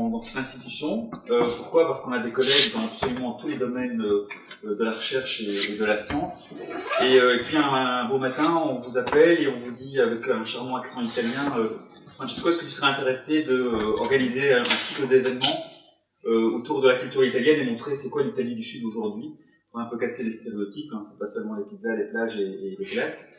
dans cette institution. Pourquoi? Parce qu'on a des collègues dans absolument tous les domaines de la recherche et de la science. Et puis un beau matin, on vous appelle et on vous dit avec un charmant accent italien, Francesco, est-ce que tu serais intéressé d'organiser un cycle d'événements autour de la culture italienne et montrer c'est quoi l'Italie du Sud aujourd'hui, pour un peu casser les stéréotypes, hein, c'est pas seulement les pizzas, les plages et les glaces.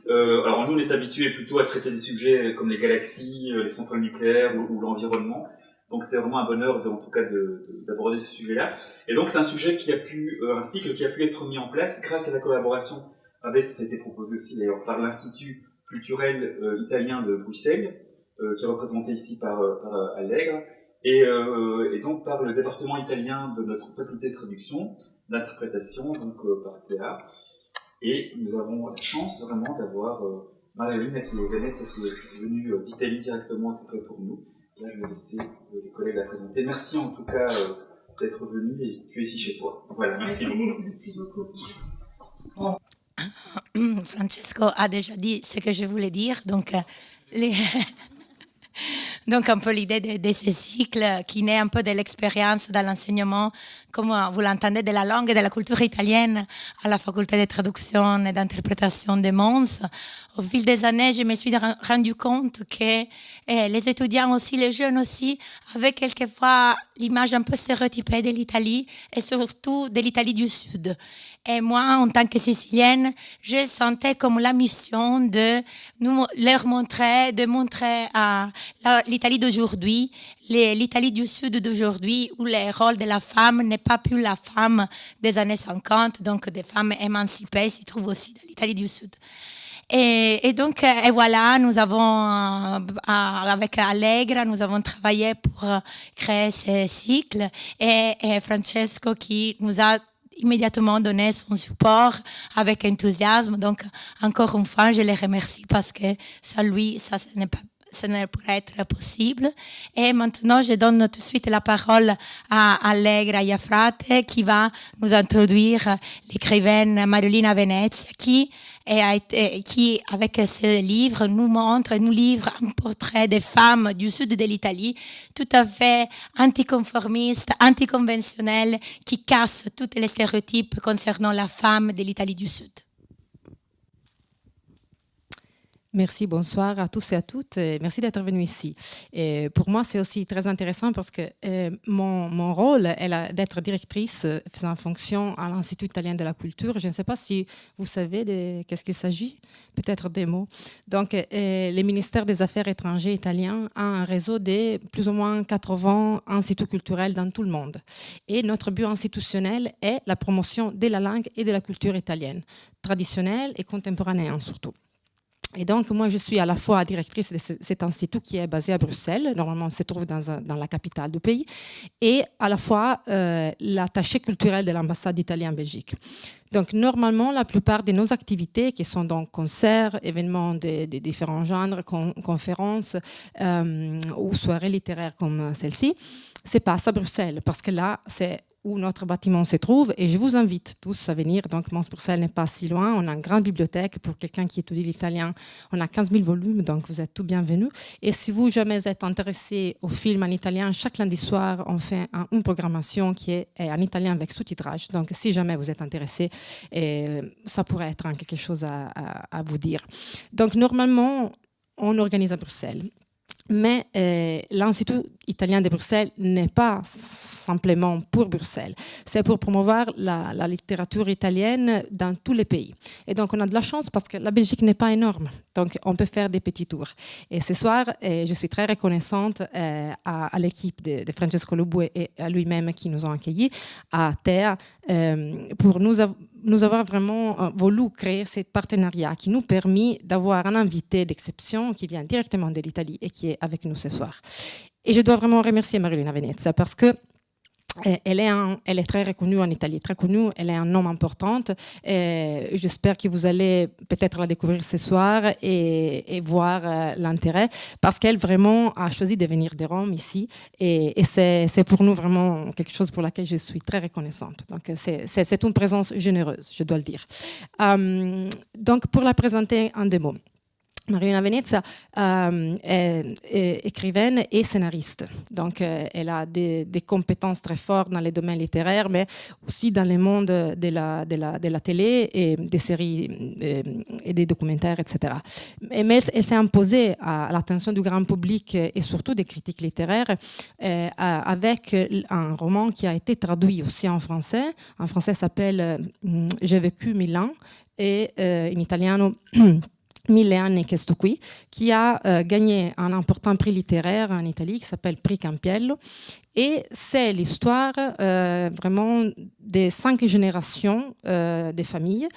Alors nous on est habitués plutôt à traiter des sujets comme les galaxies, les centrales nucléaires ou l'environnement, donc c'est vraiment un bonheur en tout cas d'aborder ce sujet-là. Et donc c'est un sujet un cycle qui a pu être mis en place grâce à la collaboration avec, ça a été proposé aussi d'ailleurs par l'Institut culturel italien de Bruxelles, qui est représenté ici par Allègre, et donc par le département italien de notre faculté de traduction, d'interprétation, donc par Théa. Et nous avons la chance vraiment d'avoir Marie-Hélène qui est venue d'Italie directement exprès pour nous. Là, je vais laisser les collègues la présenter. Merci en tout cas d'être venu et tu es ici chez toi. Voilà, merci beaucoup. Merci beaucoup. Bon. Francesco a déjà dit ce que je voulais dire, donc donc un peu l'idée de ce cycle qui naît un peu de l'expérience dans l'enseignement, comme vous l'entendez, de la langue et de la culture italienne à la faculté de traduction et d'interprétation de Mons. Au fil des années, je me suis rendu compte que les étudiants aussi, les jeunes aussi, avaient quelquefois l'image un peu stéréotypée de l'Italie et surtout de l'Italie du Sud. Et moi, en tant que Sicilienne, je sentais comme la mission de leur montrer, à l'Italie d'aujourd'hui, l'Italie du Sud d'aujourd'hui, où le rôle de la femme n'est pas plus la femme des années 50, donc des femmes émancipées s'y trouvent aussi dans l'Italie du Sud. Et donc, et voilà, nous avons, avec Allègre, nous avons travaillé pour créer ce cycle et Francesco qui nous a immédiatement donné son support avec enthousiasme. Donc, encore une fois, je les remercie parce que ça ne pourrait être possible. Et maintenant, je donne tout de suite la parole à Allegra Iafrate qui va nous introduire l'écrivaine Mariolina Venezia qui, avec ce livre, nous livre un portrait des femmes du sud de l'Italie, tout à fait anticonformiste, anticonventionnel, qui casse tous les stéréotypes concernant la femme de l'Italie du Sud. Merci, bonsoir à tous et à toutes. Et merci d'être venus ici. Et pour moi, c'est aussi très intéressant parce que mon rôle est d'être directrice faisant fonction à l'Institut italien de la culture. Je ne sais pas si vous savez de qu'est-ce qu'il s'agit, peut-être des mots. Donc, le ministère des Affaires étrangères italien a un réseau de plus ou moins 80 instituts culturels dans tout le monde. Et notre but institutionnel est la promotion de la langue et de la culture italienne, traditionnelle et contemporaine surtout. Et donc, moi, je suis à la fois directrice de cet institut qui est basé à Bruxelles, normalement, on se trouve dans la capitale du pays, et à la fois l'attaché culturel de l'ambassade d'Italie en Belgique. Donc, normalement, la plupart de nos activités, qui sont donc concerts, événements de différents genres, conférences ou soirées littéraires comme celle-ci, se passent à Bruxelles, parce que là, c'est où notre bâtiment se trouve, et je vous invite tous à venir. Donc, Mons-Bruxelles n'est pas si loin. On a une grande bibliothèque pour quelqu'un qui étudie l'italien. On a 15 000 volumes, donc vous êtes tout bienvenus. Et si vous jamais êtes intéressé au film en italien, chaque lundi soir, on fait une programmation qui est en italien avec sous-titrage. Donc, si jamais vous êtes intéressé, ça pourrait être quelque chose à vous dire. Donc, normalement, on organise à Bruxelles. Mais l'Institut italien de Bruxelles n'est pas simplement pour Bruxelles. C'est pour promouvoir la littérature italienne dans tous les pays. Et donc, on a de la chance parce que la Belgique n'est pas énorme. Donc, on peut faire des petits tours. Et ce soir, je suis très reconnaissante à l'équipe de Francesco Lubue et à lui-même qui nous ont accueillis, à Théa, pour nous avoir vraiment voulu créer ce partenariat qui nous permet d'avoir un invité d'exception qui vient directement de l'Italie et qui est avec nous ce soir. Et je dois vraiment remercier Mariolina Venezia parce que elle est très reconnue en Italie, très connue, elle est un nom importante. J'espère que vous allez peut-être la découvrir ce soir et voir l'intérêt parce qu'elle vraiment a choisi de venir de Rome ici et c'est pour nous vraiment quelque chose pour laquelle je suis très reconnaissante. Donc c'est une présence généreuse, je dois le dire. Donc pour la présenter en deux mots. Marilina Venezia est écrivaine et scénariste. Donc, elle a des compétences très fortes dans les domaines littéraires, mais aussi dans le monde de la télé et des séries et des documentaires, etc. Mais elle s'est imposée à l'attention du grand public et surtout des critiques littéraires avec un roman qui a été traduit aussi en français. En français, ça s'appelle « J'ai vécu 1000 ans » et in italiano 1000 anni che sto qui, qui a gagné un important prix littéraire en Italie qui s'appelle Prix Campiello. Et c'est l'histoire vraiment des 5 générations des familles.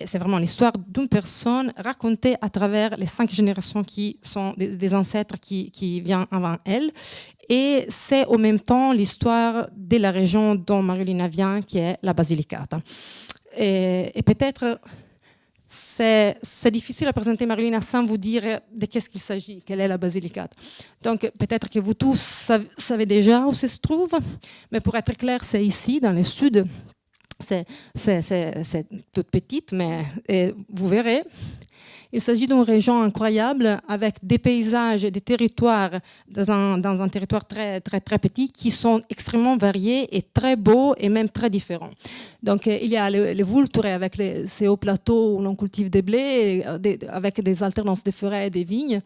Et c'est vraiment l'histoire d'une personne racontée à travers les 5 générations qui sont des ancêtres qui viennent avant elle. Et c'est en même temps l'histoire de la région dont Mariolina vient, qui est la Basilicata. Et peut-être... C'est difficile à présenter Mariolina sans vous dire de qu'est-ce qu'il s'agit, quelle est la Basilicate. Donc peut-être que vous tous savez déjà où ça se trouve, mais pour être clair, c'est ici, dans le sud. C'est toute petite, mais vous verrez. Il s'agit d'une région incroyable avec des paysages et des territoires dans un territoire très, très, très petit qui sont extrêmement variés et très beaux et même très différents. Donc, il y a les Vulture avec ces hauts plateaux où l'on cultive des blés avec des alternances de forêts et des vignes.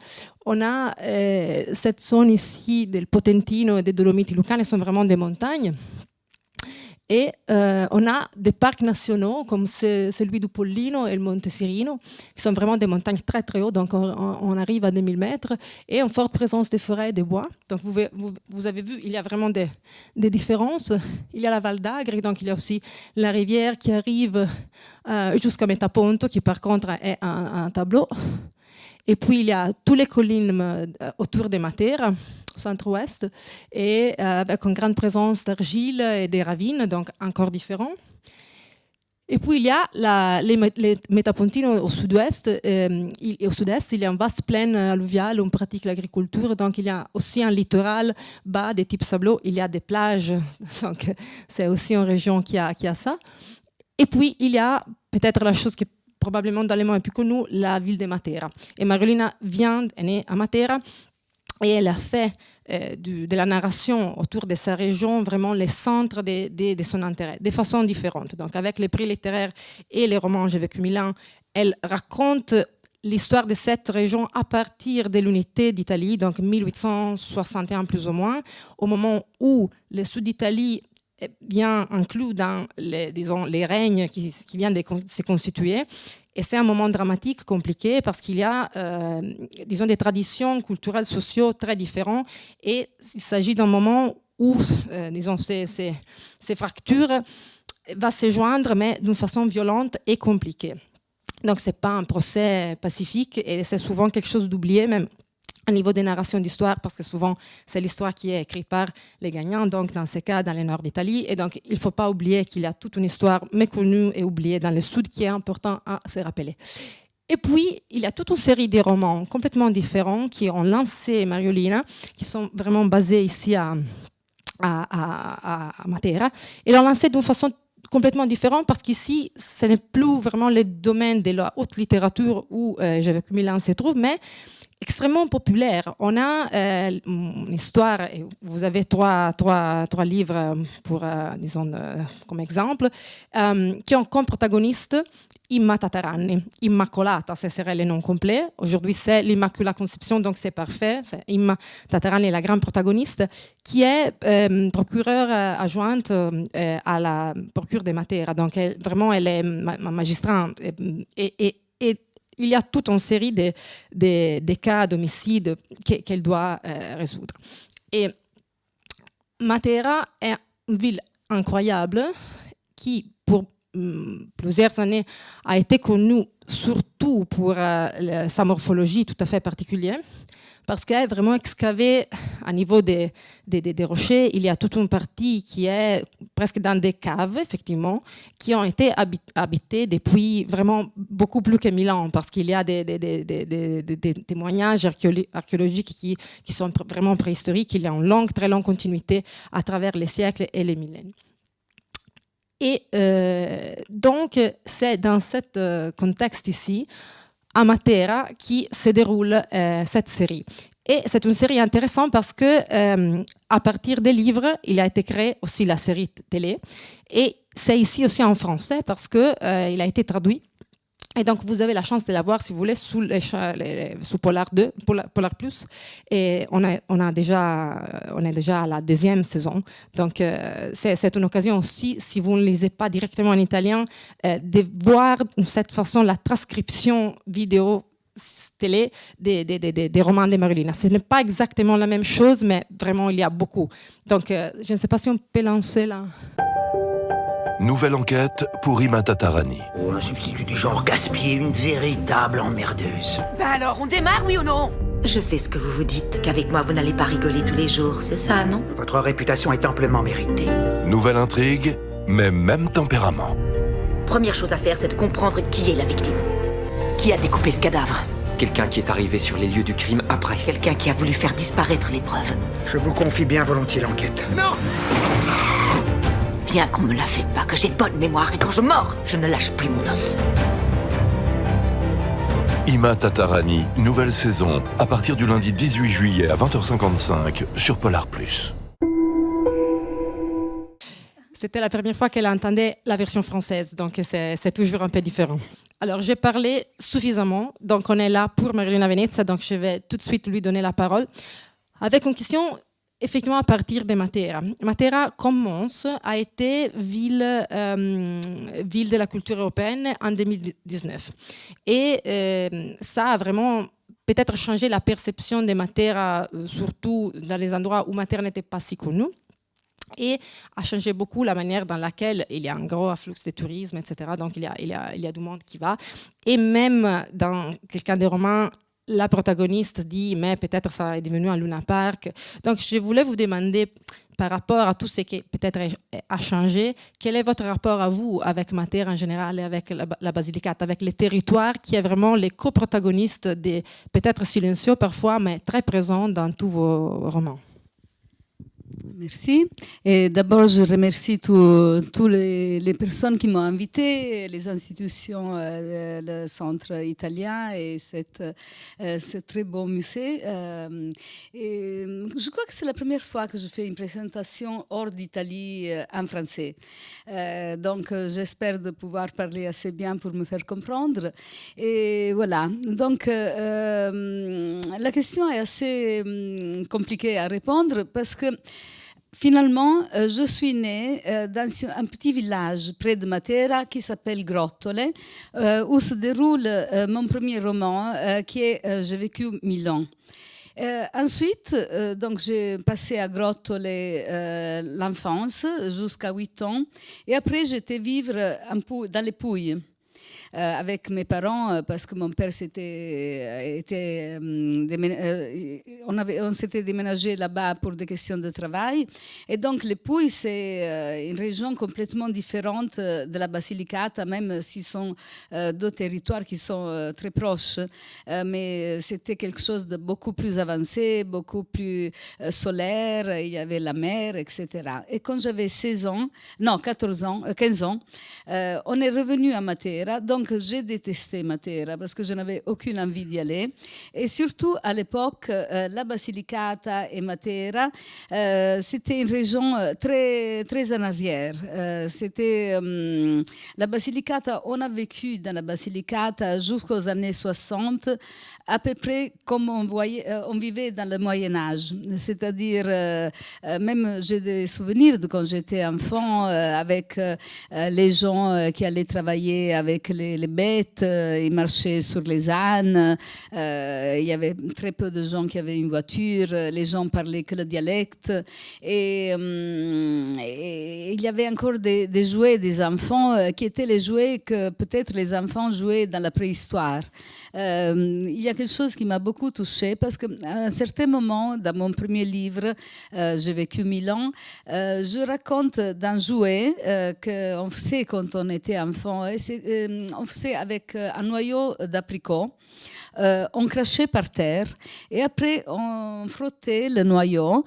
On a cette zone ici del Potentino et des Dolomiti Lucane, sont vraiment des montagnes. Et on a des parcs nationaux comme celui du Pollino et le Monte Sirino, qui sont vraiment des montagnes très très hautes, donc on arrive à 2000 mètres, et une forte présence des forêts et des bois. Donc vous avez vu, il y a vraiment des différences. Il y a la Val d'Agri, donc il y a aussi la rivière qui arrive jusqu'à Metaponto, qui par contre est un tableau. Et puis il y a toutes les collines autour de Matera, au centre-ouest, et avec une grande présence d'argile et des ravines, donc encore différents. Et puis il y a les Metapontino au sud-ouest. Et au sud-est, il y a une vaste plaine alluviale où on pratique l'agriculture. Donc il y a aussi un littoral bas des types sableux. Il y a des plages. Donc c'est aussi une région qui a ça. Et puis il y a peut-être la chose qui est probablement dans les mots les plus connus, la ville de Matera. Et Mariolina est née à Matera. Et elle a fait de la narration autour de sa région vraiment le centre de son intérêt, de façon différente. Donc avec les prix littéraires et les romans J'ai vécu 1000 ans, elle raconte l'histoire de cette région à partir de l'unité d'Italie, donc 1861 plus ou moins, au moment où le sud d'Italie est bien inclus dans les règnes qui viennent de se constituer. Et c'est un moment dramatique, compliqué, parce qu'il y a, des traditions culturelles, sociaux très différentes. Et il s'agit d'un moment où, ces fractures vont se joindre, mais d'une façon violente et compliquée. Donc, ce n'est pas un procès pacifique, et c'est souvent quelque chose d'oublié, même au niveau des narrations d'histoire, parce que souvent, c'est l'histoire qui est écrite par les gagnants, donc dans ces cas, dans le nord d'Italie. Et donc, il ne faut pas oublier qu'il y a toute une histoire méconnue et oubliée dans le sud qui est important à se rappeler. Et puis, il y a toute une série de romans complètement différents qui ont lancé Mariolina, qui sont vraiment basés ici à Matera. Ils l'ont lancé d'une façon complètement différente parce qu'ici, ce n'est plus vraiment le domaine de la haute littérature où J'ai vécu 1000 ans se trouve, mais extrêmement populaire. On a une histoire, et vous avez trois livres pour, disons, comme exemple, qui ont comme protagoniste Imma Tatarani. Immacolata, ce serait le nom complet. Aujourd'hui, c'est l'Immaculée Conception, donc c'est parfait. C'est Imma Tatarani, la grande protagoniste, qui est procureure adjointe à la procure de Matera. Donc, elle est magistrat et il y a toute une série de cas d'homicide qu'elle doit résoudre. Et Matera est une ville incroyable qui, pour plusieurs années, a été connue surtout pour sa morphologie tout à fait particulière, parce qu'elle est vraiment excavée à niveau des rochers. Il y a toute une partie qui est presque dans des caves, effectivement, qui ont été habitées depuis vraiment beaucoup plus que 1000 ans, parce qu'il y a des témoignages archéologiques qui sont vraiment préhistoriques. Il y a une très longue continuité à travers les siècles et les millénaires. Et donc, c'est dans ce contexte ici, à Matera qui se déroule cette série. Et c'est une série intéressante parce que à partir des livres, il a été créé aussi la série télé. Et c'est ici aussi en français parce que il a été traduit. Et donc, vous avez la chance de la voir, si vous voulez, sous Polar 2, Polar Plus. Et on est déjà à la deuxième saison. Donc, c'est une occasion aussi, si vous ne lisez pas directement en italien, de voir de cette façon la transcription vidéo télé des romans de Marilina. Ce n'est pas exactement la même chose, mais vraiment, il y a beaucoup. Donc, je ne sais pas si on peut lancer là. Nouvelle enquête pour Ima Tatarani. Oh, un substitut du genre gaspillé, une véritable emmerdeuse. Bah alors, on démarre, oui ou non? Je sais ce que vous vous dites, qu'avec moi vous n'allez pas rigoler tous les jours, c'est ça, non? Votre réputation est amplement méritée. Nouvelle intrigue, mais même tempérament. Première chose à faire, c'est de comprendre qui est la victime. Qui a découpé le cadavre? Quelqu'un qui est arrivé sur les lieux du crime après. Quelqu'un qui a voulu faire disparaître les preuves. Je vous confie bien volontiers l'enquête. Non! Bien qu'on me la fait pas, que j'ai bonne mémoire et quand je mords, je ne lâche plus mon os. Ima Tatarani, nouvelle saison, à partir du lundi 18 juillet à 20h55 sur Polar Plus. C'était la première fois qu'elle entendait la version française, donc c'est toujours un peu différent. Alors, j'ai parlé suffisamment, donc on est là pour Marilina Venezia, donc je vais tout de suite lui donner la parole avec une question. Effectivement, à partir de Matera. Matera commence, a été ville de la culture européenne en 2019. Et ça a vraiment peut-être changé la perception de Matera, surtout dans les endroits où Matera n'était pas si connue. Et a changé beaucoup la manière dans laquelle il y a un gros afflux de tourisme, etc. Donc, il y a du monde qui va. Et même dans quelqu'un des romans, la protagoniste dit, mais peut-être ça est devenu un Luna Park. Donc, je voulais vous demander, par rapport à tout ce qui peut-être a changé, quel est votre rapport à vous avec Matera en général et avec la Basilicata, avec les territoires qui est vraiment les coprotagonistes, peut-être silencieux parfois, mais très présents dans tous vos romans? Merci. Et d'abord, je remercie toutes les personnes qui m'ont invité, les institutions, le centre italien et ce très beau musée. Et je crois que c'est la première fois que je fais une présentation hors d'Italie en français. Donc, j'espère de pouvoir parler assez bien pour me faire comprendre. Et voilà. Donc, la question est assez compliquée à répondre parce que finalement, je suis née dans un petit village près de Matera qui s'appelle Grottole, où se déroule mon premier roman qui est J'ai vécu 1000 ans. Ensuite, donc j'ai passé à Grottole l'enfance jusqu'à 8 ans et après j'étais vivre dans les Pouilles. Avec mes parents parce que mon père on s'était déménagé là-bas pour des questions de travail et donc les Pouilles c'est une région complètement différente de la Basilicata même s'ils sont deux territoires qui sont très proches mais c'était quelque chose de beaucoup plus avancé, beaucoup plus solaire, il y avait la mer, etc. Et quand j'avais 15 ans, on est revenu à Matera. Donc, j'ai détesté Matera parce que je n'avais aucune envie d'y aller. Et surtout, à l'époque, la Basilicata et Matera, c'était une région très, très en arrière. La Basilicata, on a vécu dans la Basilicata jusqu'aux années 60, à peu près comme on vivait dans le Moyen-Âge. C'est-à-dire, même j'ai des souvenirs de quand j'étais enfant, avec les gens qui allaient travailler avec les bêtes, ils marchaient sur les ânes, il y avait très peu de gens qui avaient une voiture, les gens parlaient que le dialecte, et il y avait encore des jouets des enfants qui étaient les jouets que peut-être les enfants jouaient dans la préhistoire. Il y a quelque chose qui m'a beaucoup touchée parce qu'à un certain moment, dans mon premier livre, J'ai vécu 1000 ans, je raconte d'un jouet qu'on faisait quand on était enfant. On faisait avec un noyau d'apricot. on crachait par terre et après on frottait le noyau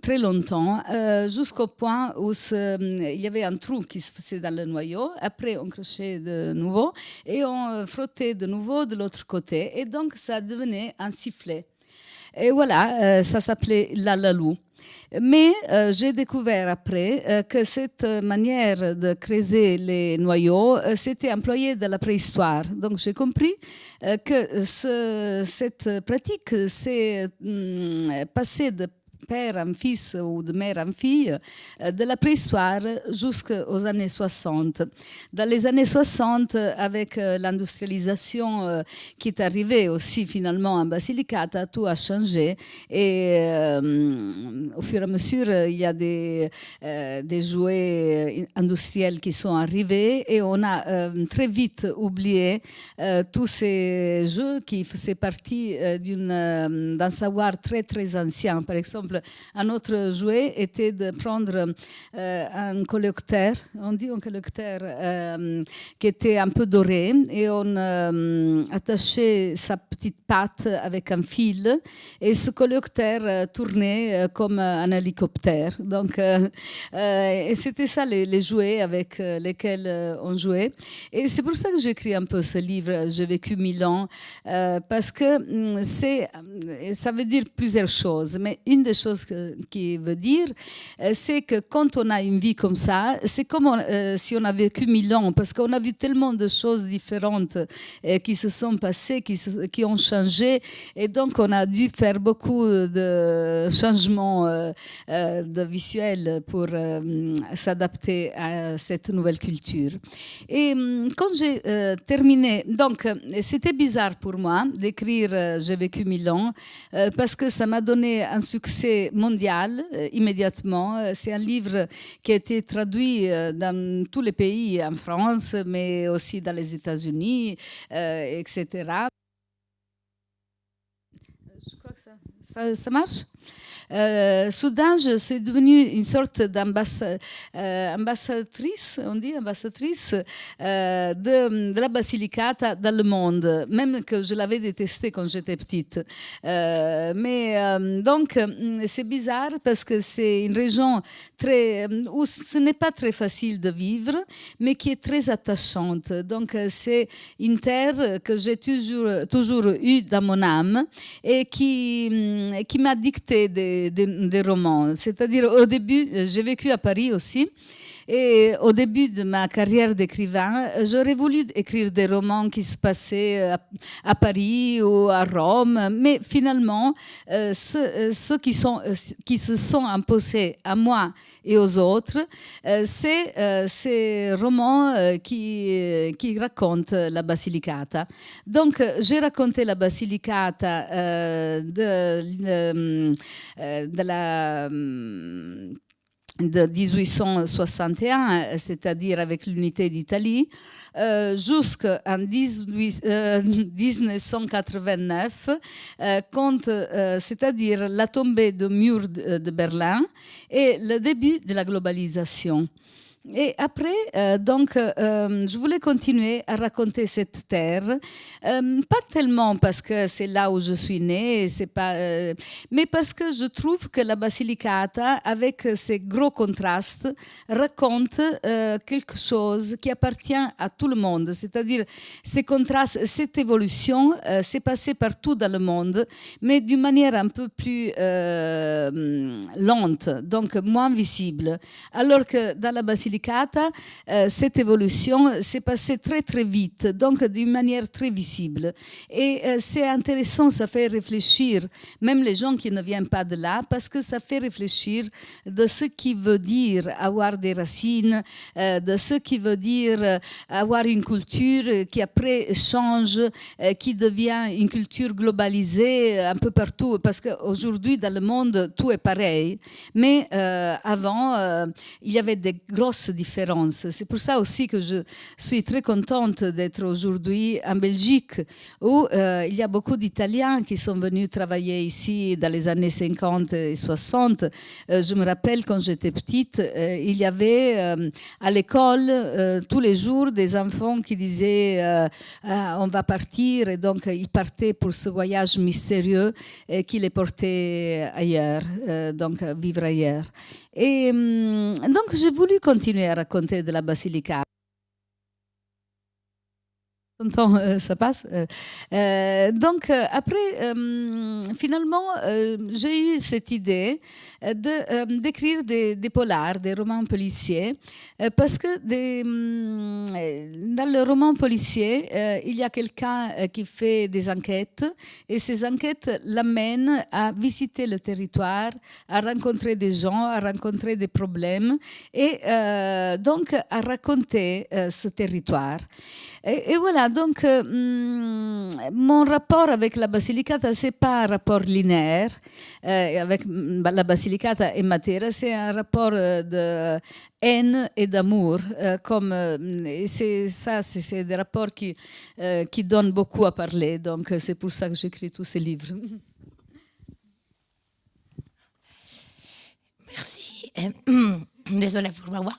très longtemps jusqu'au point où il y avait un trou qui se faisait dans le noyau. Après on crachait de nouveau et on frottait de nouveau de l'autre côté et donc ça devenait un sifflet. Et voilà, ça s'appelait l'alalou. Mais j'ai découvert après que cette manière de creuser les noyaux, c'était employé dans la préhistoire. Donc j'ai compris que cette pratique s'est passée de père en fils ou de mère en fille, de la préhistoire jusqu'aux années 60. Dans les années 60, avec l'industrialisation qui est arrivée aussi finalement en Basilicata, tout a changé et au fur et à mesure, il y a des jouets industriels qui sont arrivés et on a très vite oublié tous ces jeux qui faisaient partie d'un savoir très très ancien. Par exemple, un autre jouet était de prendre un collecteur, on dit un collecteur qui était un peu doré et on attachait sa petite patte avec un fil et ce collecteur tournait comme un hélicoptère. Donc, et c'était ça les jouets avec lesquels on jouait. Et c'est pour ça que j'écris un peu ce livre, J'ai vécu 1000 ans, parce que ça veut dire plusieurs choses, mais une des choses qui veut dire, c'est que quand on a une vie comme ça, c'est comme si on a vécu 1000 ans, parce qu'on a vu tellement de choses différentes qui se sont passées, qui ont changé, et donc on a dû faire beaucoup de changements de visuels pour s'adapter à cette nouvelle culture. Et quand j'ai terminé, donc c'était bizarre pour moi d'écrire J'ai vécu 1000 ans, parce que ça m'a donné un succès mondial immédiatement. C'est un livre qui a été traduit dans tous les pays, en France, mais aussi dans les États-Unis, etc. Je crois que ça marche. Soudain, je suis devenue une sorte d'ambassadrice, on dit ambassadrice, de la Basilicata dans le monde, même que je l'avais détestée quand j'étais petite. Donc, c'est bizarre parce que c'est une région où ce n'est pas très facile de vivre, mais qui est très attachante. Donc, c'est une terre que j'ai toujours eue dans mon âme et qui m'a dicté des romans. C'est-à-dire, au début, j'ai vécu à Paris aussi. Et au début de ma carrière d'écrivain, j'aurais voulu écrire des romans qui se passaient à Paris ou à Rome, mais finalement, ceux qui se sont imposés à moi et aux autres, c'est ces romans qui racontent la Basilicata. Donc, j'ai raconté la Basilicata de 1861, c'est-à-dire avec l'unité d'Italie, jusqu'en 1989, c'est-à-dire la tombée du mur de Berlin et le début de la globalisation. Et après, je voulais continuer à raconter cette terre, pas tellement parce que c'est là où je suis née, mais parce que je trouve que la Basilicata, avec ses gros contrastes, raconte quelque chose qui appartient à tout le monde. C'est-à-dire, ces contrastes, cette évolution s'est passée partout dans le monde, mais d'une manière un peu plus lente, donc moins visible. Alors que dans la Basilicata, cette évolution s'est passée très très vite, donc d'une manière très visible. Et c'est intéressant, ça fait réfléchir, même les gens qui ne viennent pas de là, parce que ça fait réfléchir de ce qui veut dire avoir des racines, de ce qui veut dire avoir une culture qui après change, qui devient une culture globalisée un peu partout, parce qu'aujourd'hui dans le monde tout est pareil, mais avant il y avait des grosses diverses différences. C'est pour ça aussi que je suis très contente d'être aujourd'hui en Belgique, où il y a beaucoup d'Italiens qui sont venus travailler ici dans les années 50 et 60. Je me rappelle quand j'étais petite, il y avait à l'école tous les jours des enfants qui disaient on va partir, et donc ils partaient pour ce voyage mystérieux qui les portait ailleurs, donc vivre ailleurs. Et donc j'ai voulu continuer à raconter de la Basilicata. Ça passe. Après, finalement, j'ai eu cette idée d'écrire des polars, des romans policiers, parce que dans le roman policier, il y a quelqu'un qui fait des enquêtes, et ces enquêtes l'amènent à visiter le territoire, à rencontrer des gens, à rencontrer des problèmes, et donc à raconter ce territoire. Et voilà, donc mon rapport avec la Basilicata, c'est pas un rapport linéaire avec la Basilicata et Matera, c'est un rapport de haine et d'amour. C'est des rapports qui donnent beaucoup à parler. Donc c'est pour ça que j'écris tous ces livres. Merci. Désolée pour ma voix.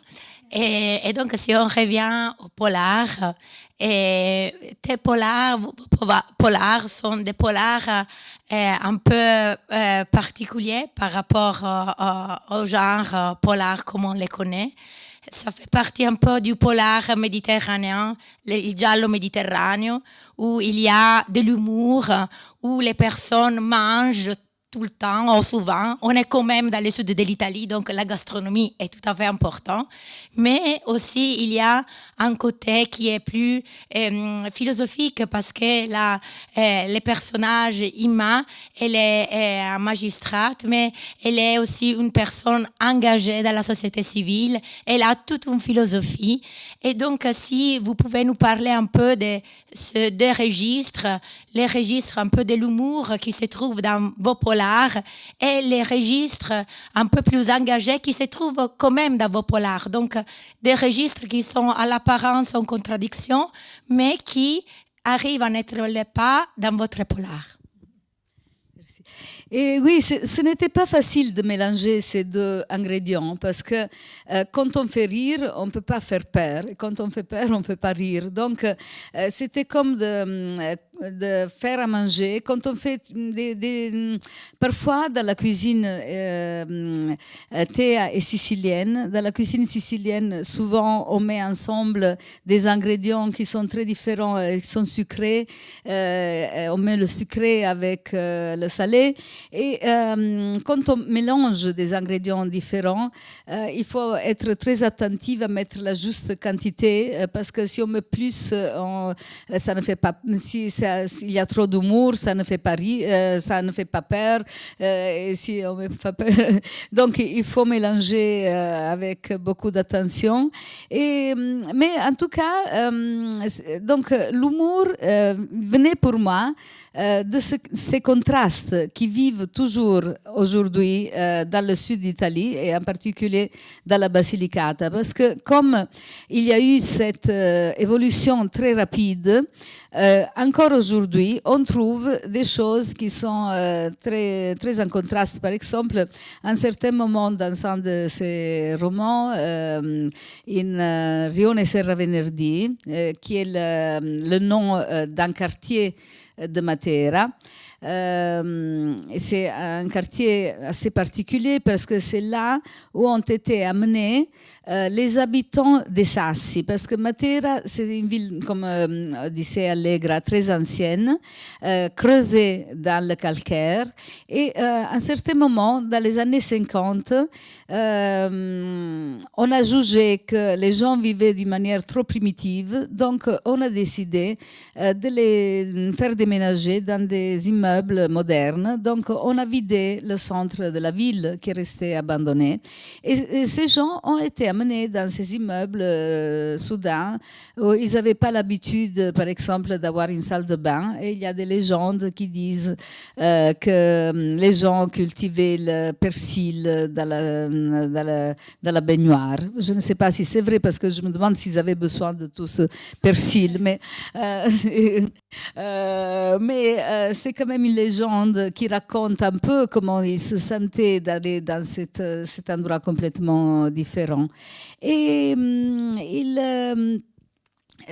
Et donc, si on revient au polar, tes polars sont des polars un peu particuliers par rapport au genre polar comme on les connaît. Ça fait partie un peu du polar méditerranéen, il giallo méditerraneo, où il y a de l'humour, où les personnes mangent tout le temps, ou souvent. On est quand même dans le sud de l'Italie, donc la gastronomie est tout à fait importante. Mais aussi, il y a un côté qui est plus philosophique, parce que le personnage Imma, elle est un magistrate, mais elle est aussi une personne engagée dans la société civile. Elle a toute une philosophie. Et donc, si vous pouvez nous parler un peu de ces deux registres, les registres un peu de l'humour qui se trouvent dans vos polars, et les registres un peu plus engagés qui se trouvent quand même dans vos polars. Donc, des registres qui sont à l'apparence en contradiction, mais qui arrivent à n'être pas dans votre polar. Merci. Et oui, ce n'était pas facile de mélanger ces deux ingrédients, parce que quand on fait rire, on ne peut pas faire peur. Et quand on fait peur, on ne peut pas rire. Donc, c'était comme de faire à manger. Quand on fait parfois dans la cuisine théa et sicilienne, dans la cuisine sicilienne, souvent on met ensemble des ingrédients qui sont très différents, qui sont sucrés. On met le sucré avec le salé. Et quand on mélange des ingrédients différents, il faut être très attentif à mettre la juste quantité, parce que si on met plus, ça ne fait pas. S'il y a trop d'humour, ça ne fait pas rire, ça ne fait pas peur. Et si on met pas peur, donc il faut mélanger avec beaucoup d'attention. Mais en tout cas, donc l'humour venait pour moi de ces contrastes qui vivent toujours aujourd'hui dans le sud d'Italie, et en particulier dans la Basilicata, parce que comme il y a eu cette évolution très rapide, encore aujourd'hui, on trouve des choses qui sont très, très en contraste. Par exemple, à un certain moment dans un de ces romans, in Rione Serra Venerdì, qui est le nom d'un quartier de Matera. C'est un quartier assez particulier parce que c'est là où ont été amenés les habitants des Sassi, parce que Matera, c'est une ville, comme disait Allegra, très ancienne, creusée dans le calcaire. Et à un certain moment, dans les années 50, on a jugé que les gens vivaient d'une manière trop primitive, donc on a décidé de les faire déménager dans des immeubles modernes. Donc on a vidé le centre de la ville qui restait abandonné. Et ces gens ont été amenés dans ces immeubles soudains où ils n'avaient pas l'habitude, par exemple, d'avoir une salle de bain. Et il y a des légendes qui disent que les gens cultivaient le persil dans dans la baignoire. Je ne sais pas si c'est vrai parce que je me demande s'ils avaient besoin de tout ce persil, mais c'est quand même une légende qui raconte un peu comment il se sentait d'aller dans cet endroit complètement différent. Et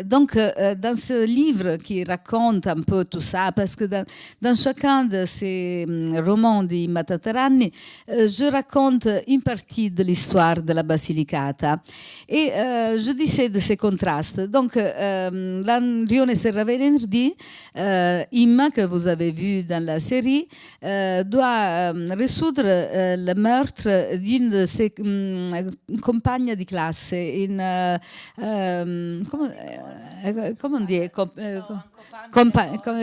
donc, dans ce livre qui raconte un peu tout ça, parce que dans chacun de ces romans di Matatarani, je raconte une partie de l'histoire de la Basilicata. Et je disais de ces contrastes. Donc, dans Rione Serra Venerdì, Imma, que vous avez vu dans la série, doit résoudre le meurtre d'une de ses compagnes de classe, comment on dit,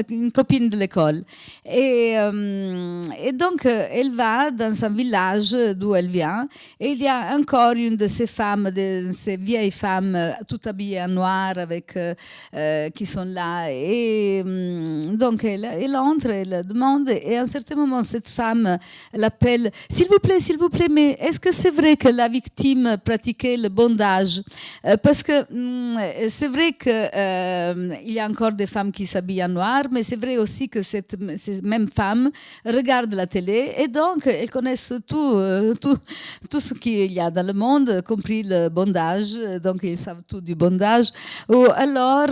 une copine de l'école. Et donc, elle va dans un village d'où elle vient, et il y a encore une de ces femmes, de ces vieilles femmes, tout habillées en noir, qui sont là. Et donc, elle entre, elle demande, et à un certain moment, cette femme l'appelle, s'il vous plaît, mais est-ce que c'est vrai que la victime pratiquait le bondage? Parce que c'est vrai qu'il y a encore des femmes qui s'habillent en noir, mais c'est vrai aussi que ces mêmes femmes regardent la télé et donc elles connaissent tout ce qu'il y a dans le monde, y compris le bondage, donc ils savent tout du bondage. Ou alors,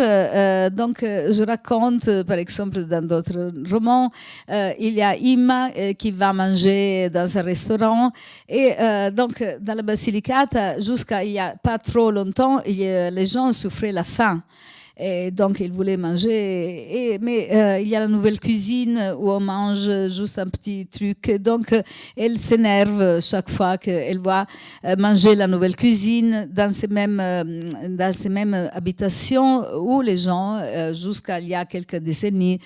donc je raconte, par exemple, dans d'autres romans, il y a Imma qui va manger dans un restaurant et donc dans la Basilicata, jusqu'à il n'y a pas trop longtemps, les gens souffraient la faim. Et donc, il voulait manger. Mais il y a la nouvelle cuisine où on mange juste un petit truc. Donc, elle s'énerve chaque fois qu'elle voit manger la nouvelle cuisine dans ces mêmes habitations où les gens, jusqu'à il y a quelques décennies,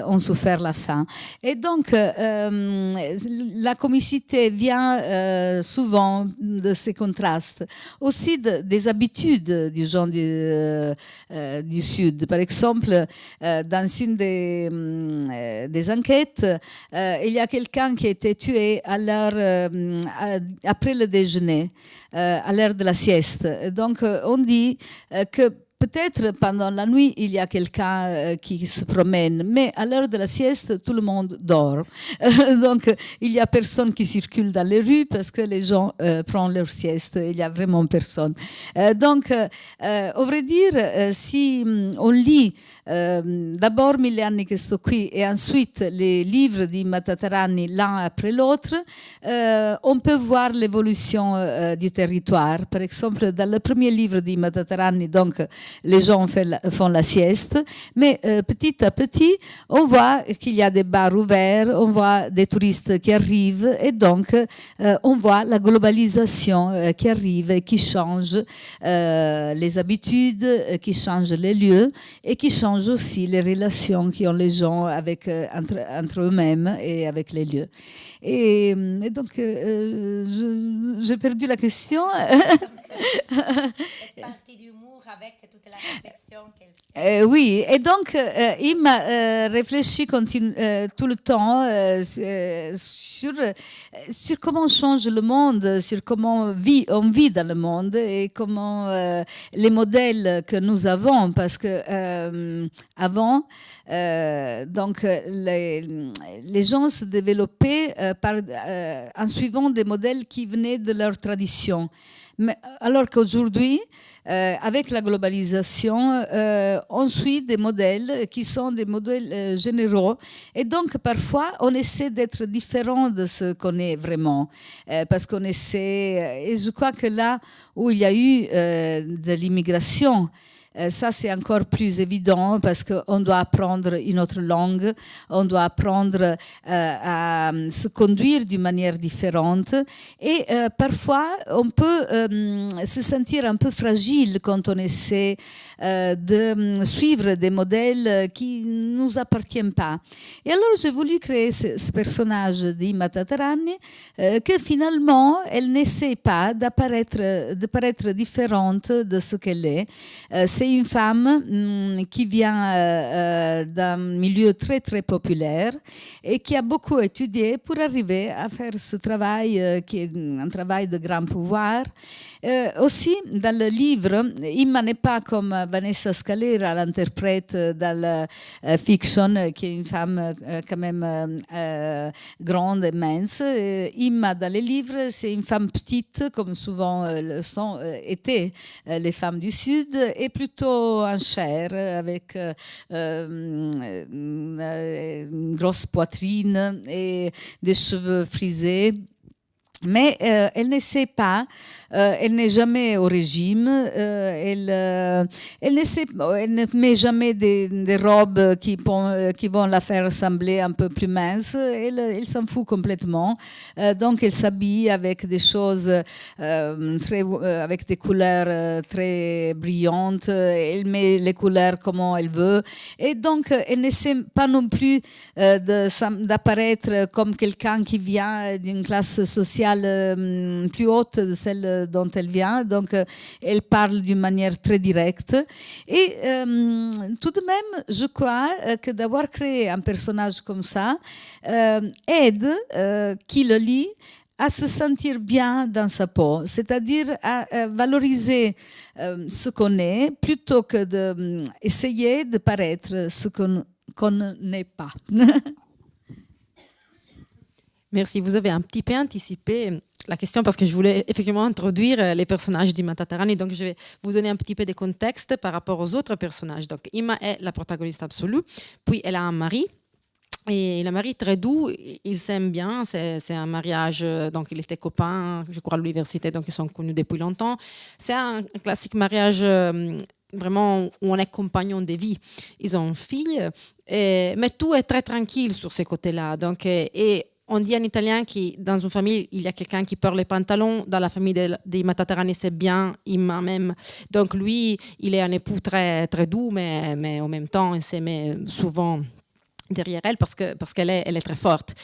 ont souffert la faim. Et donc, la comicité vient souvent de ces contrastes. Aussi des habitudes du genre du Sud. Par exemple, dans une des enquêtes, il y a quelqu'un qui a été tué après le déjeuner, à l'heure de la sieste. Donc, on dit que peut-être pendant la nuit, il y a quelqu'un qui se promène, mais à l'heure de la sieste, tout le monde dort. Donc, il n'y a personne qui circule dans les rues parce que les gens prennent leur sieste. Il n'y a vraiment personne. Donc, au vrai dire, si on lit d'abord Mille anni che sto qui et ensuite les livres di Matatarani l'un après l'autre, on peut voir l'évolution du territoire. Par exemple, dans le premier livre di Matatarani, donc, les gens font la sieste, mais petit à petit, on voit qu'il y a des bars ouverts, on voit des touristes qui arrivent, et donc on voit la globalisation qui arrive et qui change les habitudes, qui change les lieux et qui change aussi les relations qu'ont les gens entre eux-mêmes et avec les lieux. Et donc, j'ai perdu la question. Cette partie d'humour avec toute la réflexion qu'elle fait. Oui, et donc il m'a réfléchi tout le temps sur comment change le monde, sur comment on vit dans le monde et comment les modèles que nous avons, parce que avant, donc les gens se développaient en suivant des modèles qui venaient de leur tradition. Mais, alors qu'aujourd'hui, avec la globalisation, on suit des modèles qui sont des modèles généraux. Et donc, parfois, on essaie d'être différent de ce qu'on est vraiment. Parce qu'on essaie... Et je crois que là où il y a eu de l'immigration, ça, c'est encore plus évident parce qu'on doit apprendre une autre langue, on doit apprendre à se conduire d'une manière différente. Et parfois, on peut se sentir un peu fragile quand on essaie de suivre des modèles qui ne nous appartiennent pas. Et alors, j'ai voulu créer ce personnage d'Imma Tatarani que finalement, elle n'essaie pas de paraître différente de ce qu'elle est. C'est c'est une femme qui vient d'un milieu très très populaire et qui a beaucoup étudié pour arriver à faire ce travail qui est un travail de grand pouvoir. Aussi, dans le livre, Imma n'est pas comme Vanessa Scalera, l'interprète dans la fiction, qui est une femme quand même grande, immense. Imma, dans les livres, c'est une femme petite, comme souvent le sont, étaient les femmes du Sud, et plutôt en chair, avec une grosse poitrine et des cheveux frisés. Mais elle ne sait pas, elle n'est jamais au régime, elle ne met jamais des robes qui vont la faire sembler un peu plus mince, elle s'en fout complètement, donc elle s'habille avec des choses, avec des couleurs très brillantes, elle met les couleurs comme elle veut, et donc elle n'essaie pas non plus d'apparaître comme quelqu'un qui vient d'une classe sociale plus haute de celle dont elle vient, donc elle parle d'une manière très directe. Et tout de même, je crois que d'avoir créé un personnage comme ça aide qui le lit à se sentir bien dans sa peau, c'est-à-dire à valoriser ce qu'on est plutôt que d'essayer de paraître ce qu'on n'est pas. Merci. Vous avez un petit peu anticipé la question parce que je voulais effectivement introduire les personnages d'Imma Tatarani. Donc, je vais vous donner un petit peu de contexte par rapport aux autres personnages. Donc, Imma est la protagoniste absolue. Puis, elle a un mari. Et le mari très doux, ils s'aiment bien. C'est un mariage, donc ils étaient copains, je crois, à l'université, donc ils sont connus depuis longtemps. C'est un classique mariage vraiment où on est compagnon de vie. Ils ont une fille, mais tout est très tranquille sur ces côtés-là. Donc, et on dit en italien que dans une famille, il y a quelqu'un qui porte les pantalons. Dans la famille d'Imma Tatarani, c'est bien Imma même. Donc lui, il est un époux très, très doux, mais en même temps, il s'aimait souvent derrière elle parce qu'elle est très forte.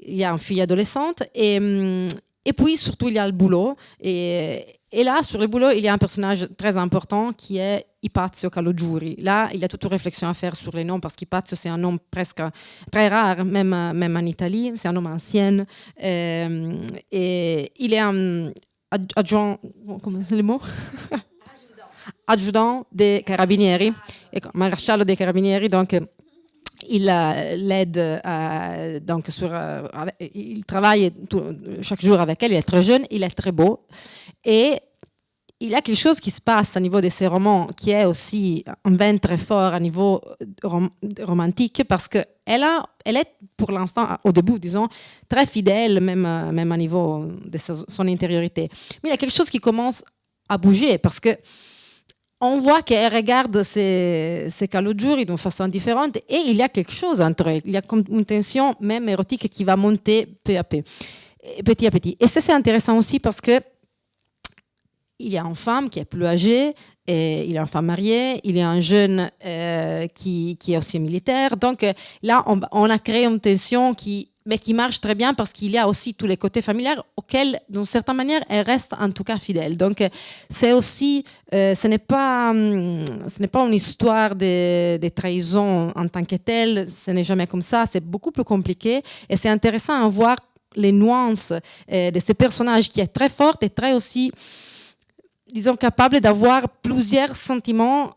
Il y a une fille adolescente et puis surtout, il y a le boulot. Et là, sur le boulot, il y a un personnage très important qui est Ipazio Calogiuri. Là, il y a toute une réflexion à faire sur les noms parce qu'Ipazio, c'est un nom presque très rare, même en Italie. C'est un nom ancien. Et il est un adjoint, comment c'est le mot? Adjudant des Carabinieri, maresciallo dei Carabinieri, donc il l'aide, donc il travaille chaque jour avec elle, il est très jeune, il est très beau. Et il y a quelque chose qui se passe au niveau de ses romans qui est aussi un vent très fort au niveau romantique parce qu'elle est pour l'instant, au début, disons, très fidèle, même au niveau de son intériorité. Mais il y a quelque chose qui commence à bouger parce que on voit qu'elle regarde ses Calogiuri d'une façon différente et il y a quelque chose entre eux. Il y a comme une tension même érotique qui va monter peu à peu, petit à petit. Et ça, c'est intéressant aussi parce que il y a une femme qui est plus âgée, et il y a une femme mariée, il y a un jeune qui est aussi militaire. Donc là, on a créé une tension mais qui marche très bien parce qu'il y a aussi tous les côtés familiaux auxquels, d'une certaine manière, elle reste en tout cas fidèle. Donc, c'est aussi, ce n'est pas une histoire de trahison en tant que telle, ce n'est jamais comme ça, c'est beaucoup plus compliqué et c'est intéressant à voir les nuances de ce personnage qui est très fort et très aussi, disons, capable d'avoir plusieurs sentiments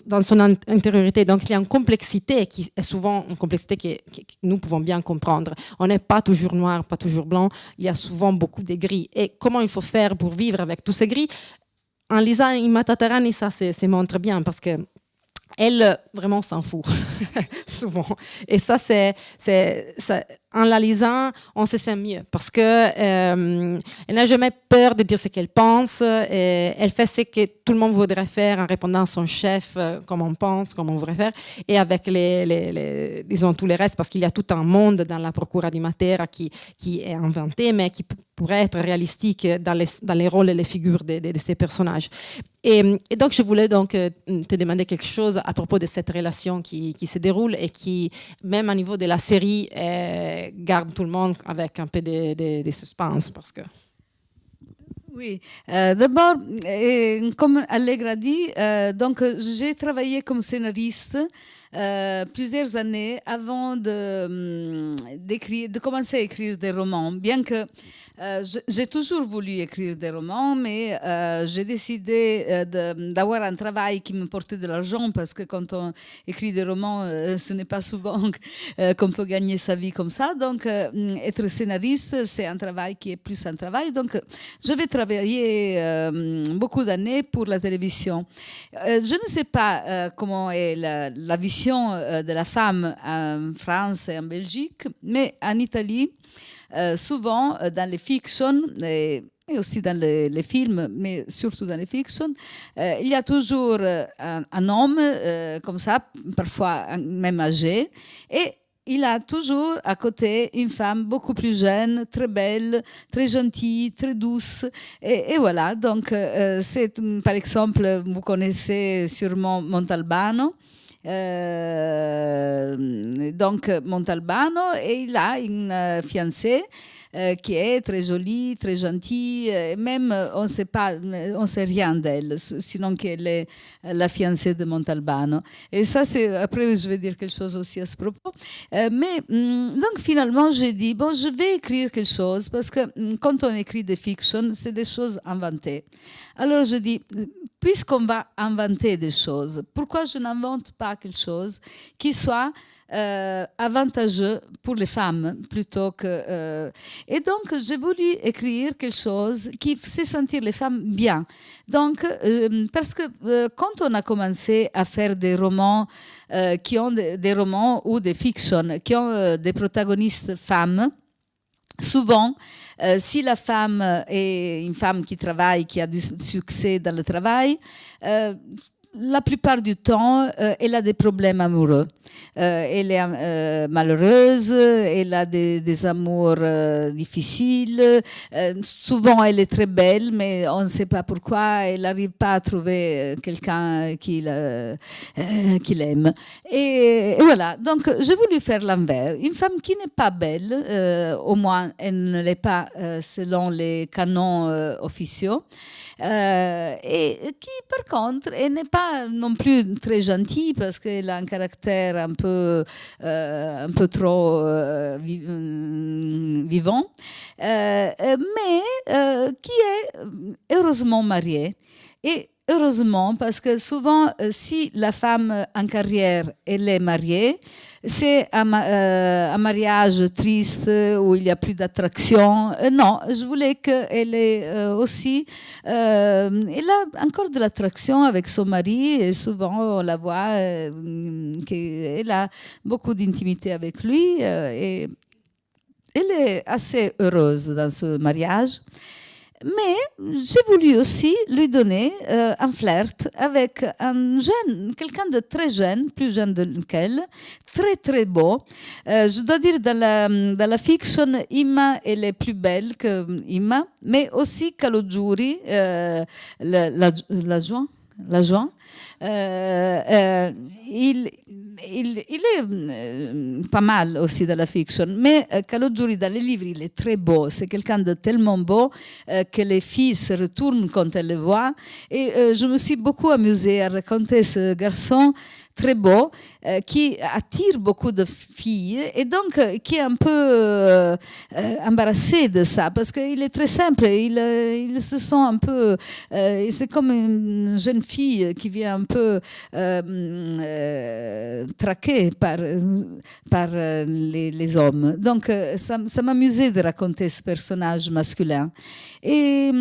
dans son intériorité. Donc, il y a une complexité qui est souvent une complexité que nous pouvons bien comprendre. On n'est pas toujours noir, pas toujours blanc. Il y a souvent beaucoup de gris. Et comment il faut faire pour vivre avec tous ces gris? En lisant Imma Tatarani, ça se montre bien parce que elle vraiment s'en fout souvent. Et ça, en la lisant, on se sent mieux parce que elle n'a jamais peur de dire ce qu'elle pense. Elle fait ce que tout le monde voudrait faire en répondant à son chef, comme on pense, comme on voudrait faire, et avec disons tous les restes, parce qu'il y a tout un monde dans la Procura di Matera qui est inventé, mais qui pourrait être réalistique dans les rôles et les figures de ces personnages. Et donc, je voulais donc te demander quelque chose à propos de cette relation qui se déroule et qui, même au niveau de la série, garde tout le monde avec un peu de suspense. Parce que... Oui, d'abord, comme Allegra a dit, donc j'ai travaillé comme scénariste plusieurs années avant de commencer à écrire des romans, bien que j'ai toujours voulu écrire des romans, mais j'ai décidé d'avoir un travail qui me portait de l'argent, parce que quand on écrit des romans, ce n'est pas souvent qu'on peut gagner sa vie comme ça. Donc, être scénariste, c'est un travail qui est plus un travail. Donc, je vais travailler beaucoup d'années pour la télévision. Je ne sais pas comment est la vision de la femme en France et en Belgique, mais en Italie, souvent dans les fictions et aussi dans les films, mais surtout dans les fictions, il y a toujours un homme comme ça, parfois même âgé, et il a toujours à côté une femme beaucoup plus jeune, très belle, très gentille, très douce. Et voilà, donc c'est par exemple, vous connaissez sûrement Montalbano. Donc Montalbano, et il a une fiancée qui est très jolie, très gentille, et même on sait rien d'elle, sinon qu'elle est la fiancée de Montalbano. Et ça, après je vais dire quelque chose aussi à ce propos. Mais donc finalement, j'ai dit, bon, je vais écrire quelque chose, parce que quand on écrit des fictions, c'est des choses inventées. Alors je dis, puisqu'on va inventer des choses, pourquoi je n'invente pas quelque chose qui soit avantageux pour les femmes plutôt que... Et donc, j'ai voulu écrire quelque chose qui faisait sentir les femmes bien. Donc, parce que quand on a commencé à faire des romans qui ont des romans ou des fictions qui ont des protagonistes femmes, souvent, si la femme est une femme qui travaille, qui a du succès dans le travail, la plupart du temps, elle a des problèmes amoureux. Elle est malheureuse, elle a des amours difficiles. Souvent, elle est très belle, mais on ne sait pas pourquoi. Elle n'arrive pas à trouver quelqu'un qui l'aime. Et voilà, donc j'ai voulu faire l'envers. Une femme qui n'est pas belle, au moins elle ne l'est pas selon les canons officiaux, et qui par contre elle n'est pas non plus très gentille, parce qu'elle a un caractère un peu trop vivant, mais qui est heureusement mariée. Et heureusement, parce que souvent, si la femme en carrière, elle est mariée, c'est un mariage triste où il n'y a plus d'attraction. Non, je voulais qu'elle ait aussi... elle a encore de l'attraction avec son mari, et souvent on la voit qu'elle a beaucoup d'intimité avec lui, et elle est assez heureuse dans ce mariage. Mais j'ai voulu aussi lui donner un flirt avec un jeune, quelqu'un de très jeune, plus jeune qu'elle, très très beau. Je dois dire, dans la fiction, Imma, elle est plus belle que Imma, mais aussi Calogiuri, l'adjoint. Il est pas mal aussi dans la fiction, mais Calogiuri dans les livres, il est très beau. C'est quelqu'un de tellement beau que les filles se retournent quand elles le voient. Et je me suis beaucoup amusée à raconter ce garçon très beau, qui attire beaucoup de filles, et donc qui est un peu embarrassé de ça, parce qu'il est très simple, il se sent un peu... c'est comme une jeune fille qui vient un peu traquée par les hommes. Donc ça m'amusait de raconter ce personnage masculin. Et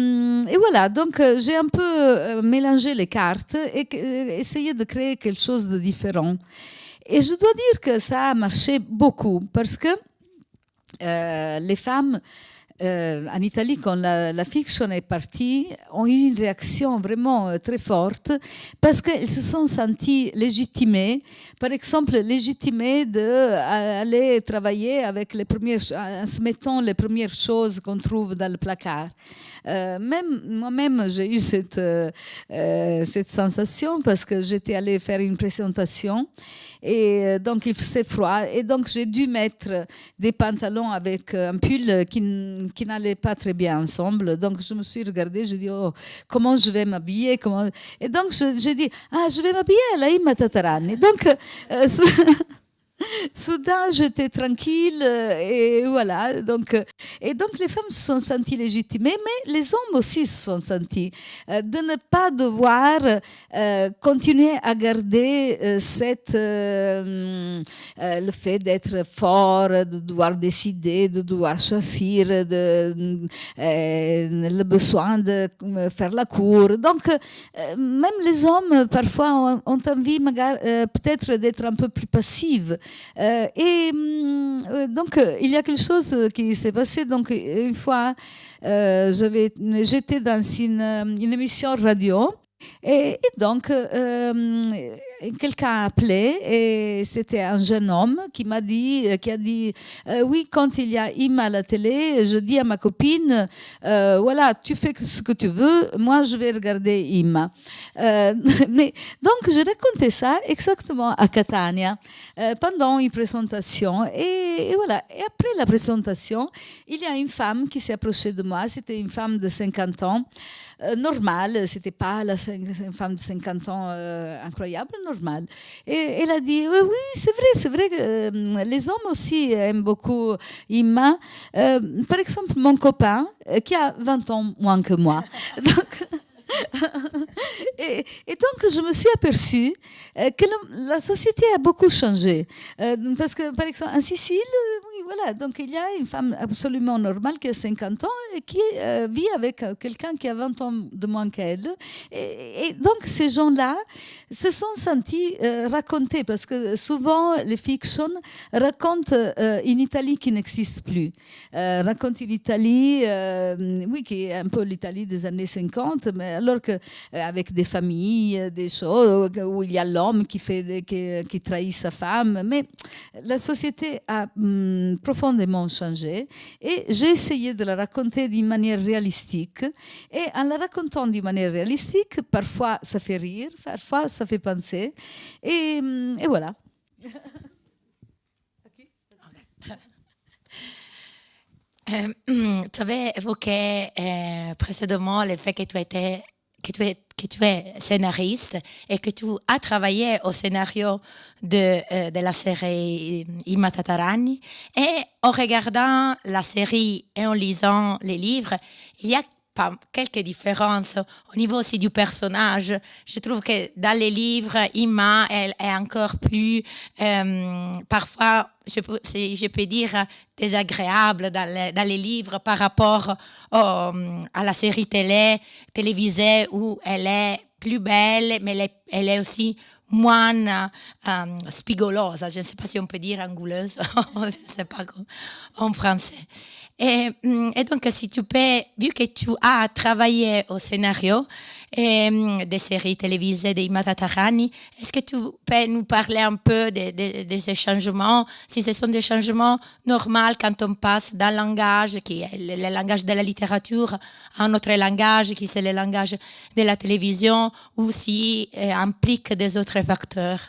voilà, donc j'ai un peu mélangé les cartes et essayé de créer quelque chose de différent. Et je dois dire que ça a marché beaucoup, parce que les femmes en Italie, quand la fiction est partie, ont eu une réaction vraiment très forte, parce qu'elles se sont senties légitimées, par exemple légitimées d'aller travailler avec en se mettant les premières choses qu'on trouve dans le placard. Même moi-même, j'ai eu cette sensation parce que j'étais allée faire une présentation et donc il faisait froid et donc j'ai dû mettre des pantalons avec un pull qui n'allait pas très bien ensemble. Donc je me suis regardée, j'ai dit comment je vais m'habiller, et donc j'ai dit je vais m'habiller à la Imma Tatarani. Donc soudain, j'étais tranquille et voilà. Donc les femmes se sont senties légitimées, mais les hommes aussi se sont sentis de ne pas devoir continuer à garder le fait d'être fort, de devoir décider, de devoir choisir, le besoin de faire la cour. Donc même les hommes parfois ont envie peut-être d'être un peu plus passives. Donc il y a quelque chose qui s'est passé. Donc une fois j'étais dans une émission radio et donc quelqu'un a appelé et c'était un jeune homme qui a dit oui, quand il y a Imma à la télé, je dis à ma copine voilà, tu fais ce que tu veux, moi je vais regarder Imma. Mais donc je racontais ça exactement à Catania pendant une présentation et voilà. Et après la présentation, il y a une femme qui s'est approchée de moi. C'était une femme de 50 ans. Normale, c'était pas une femme de 50 ans incroyable, normale. Et elle a dit oui, c'est vrai que les hommes aussi aiment beaucoup Imma. Par exemple, mon copain qui a 20 ans moins que moi. Donc, et donc je me suis aperçue que la société a beaucoup changé parce que par exemple en Sicile voilà, donc il y a une femme absolument normale qui a 50 ans et qui vit avec quelqu'un qui a 20 ans de moins qu'elle et donc ces gens-là se sont sentis racontés parce que souvent les fictions racontent une Italie qui n'existe plus, racontent une Italie oui, qui est un peu l'Italie des années 50, mais alors qu'avec des familles, des choses où il y a l'homme qui trahit sa femme, mais la société a profondément changé et j'ai essayé de la raconter d'une manière réalistique et en la racontant d'une manière réalistique, parfois ça fait rire, parfois ça fait penser et voilà. Tu avais évoqué précédemment le fait que tu es scénariste et que tu as travaillé au scénario de la série Imma Tatarani. Et en regardant la série et en lisant les livres, il y a quelques différences au niveau aussi du personnage. Je trouve que dans les livres, Imma, elle est encore plus, parfois, je peux dire, désagréable dans les livres par rapport à la série télévisée où elle est plus belle, mais elle est aussi moins spigolosa. Je ne sais pas si on peut dire angouleuse, je ne sais pas en français. Et donc, si tu peux, vu que tu as travaillé au scénario des séries télévisées d'Imma Tatarani, est-ce que tu peux nous parler un peu de ces changements, si ce sont des changements normaux quand on passe d'un langage qui est le langage de la littérature à un autre langage qui c'est le langage de la télévision, ou si implique des autres facteurs?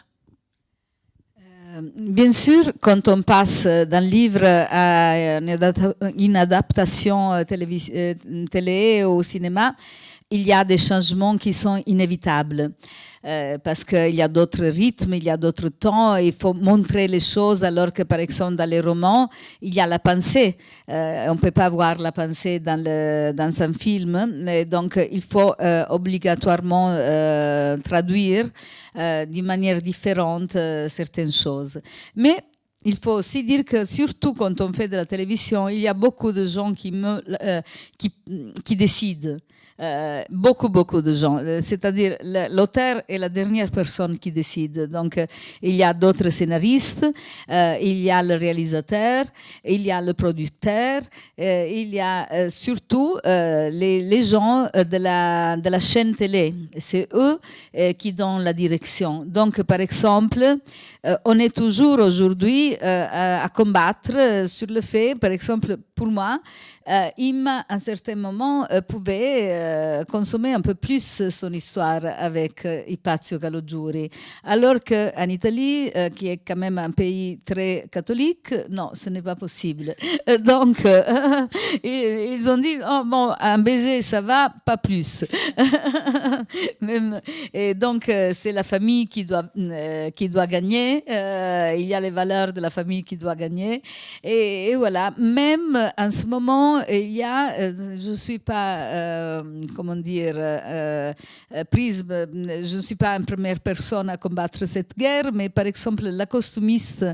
Bien sûr, quand on passe d'un livre à une adaptation télé au cinéma, il y a des changements qui sont inévitables. Parce qu'il y a d'autres rythmes, il y a d'autres temps, il faut montrer les choses alors que par exemple dans les romans, il y a la pensée. On ne peut pas voir la pensée dans un film, et donc il faut obligatoirement traduire d'une manière différente certaines choses. Mais il faut aussi dire que surtout quand on fait de la télévision, il y a beaucoup de gens qui décident. Beaucoup de gens, c'est-à-dire l'auteur est la dernière personne qui décide. Donc il y a d'autres scénaristes, il y a le réalisateur, il y a le producteur, il y a surtout les gens de la chaîne télé. C'est eux qui donnent la direction. Donc par exemple, on est toujours aujourd'hui à combattre sur le fait, par exemple, pour moi, Imma, à un certain moment, pouvait consommer un peu plus son histoire avec Ipazio Calogiuri. Alors qu'en Italie, qui est quand même un pays très catholique, non, ce n'est pas possible. Donc, ils ont dit, oh, bon, un baiser, ça va, pas plus. Même, et donc, c'est la famille qui doit gagner. Il y a les valeurs de la famille qui doit gagner. Et voilà, même en ce moment, il y a, je ne suis pas, comment dire, prise, je ne suis pas une première personne à combattre cette guerre, mais par exemple, la costumiste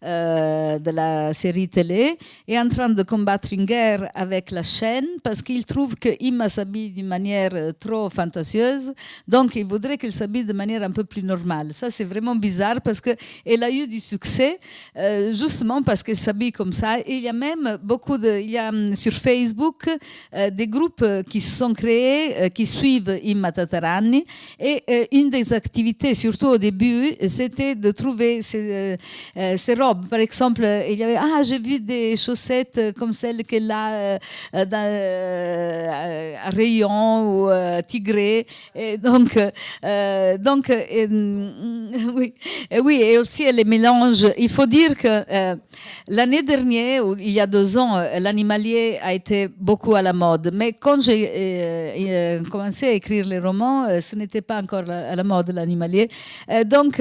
de la série télé est en train de combattre une guerre avec la chaîne parce qu'il trouve que Imma s'habille d'une manière trop fantasieuse, donc il voudrait qu'elle s'habille de manière un peu plus normale. Ça, c'est vraiment bizarre parce qu'elle a eu du succès justement parce qu'elle s'habille comme ça. Et il y a même il y a sur Facebook des groupes qui se sont créés, qui suivent Imma Tatarani, et une des activités, surtout au début, c'était de trouver ces robes. Par exemple, il y avait j'ai vu des chaussettes comme celles qu'elle a à Rayon ou Tigré. Et donc oui, et aussi elle les mélange. Il faut dire que l'année dernière, ou il y a 2 ans, l'animalier a été beaucoup à la mode. Mais quand j'ai commencé à écrire les romans, ce n'était pas encore à la mode, l'animalier. Donc,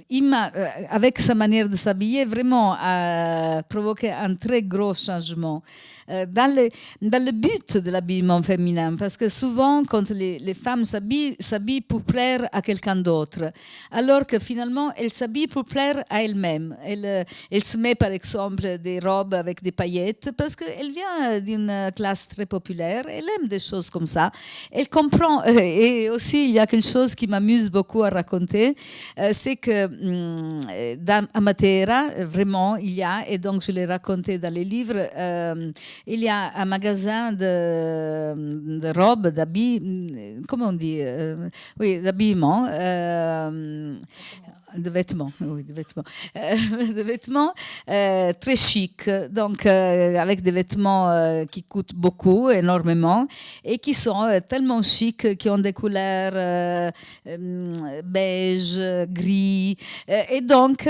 Imma, avec sa manière de s'habiller, vraiment a provoqué un très gros changement dans le but de l'habillement féminin, parce que souvent quand les femmes s'habillent pour plaire à quelqu'un d'autre, alors que finalement elles s'habillent pour plaire à elles-mêmes. Elle se met par exemple des robes avec des paillettes parce qu'elle vient d'une classe très populaire, elle aime des choses comme ça, elle comprend. Et aussi il y a quelque chose qui m'amuse beaucoup à raconter, c'est que à Matera, vraiment il y a, et donc je l'ai raconté dans les livres, il y a un magasin de robes, d'habits, comment on dit, oui, d'habillement, de vêtements, oui, de vêtements très chic, donc avec des vêtements qui coûtent beaucoup, énormément, et qui sont tellement chics, qui ont des couleurs beige, gris, et donc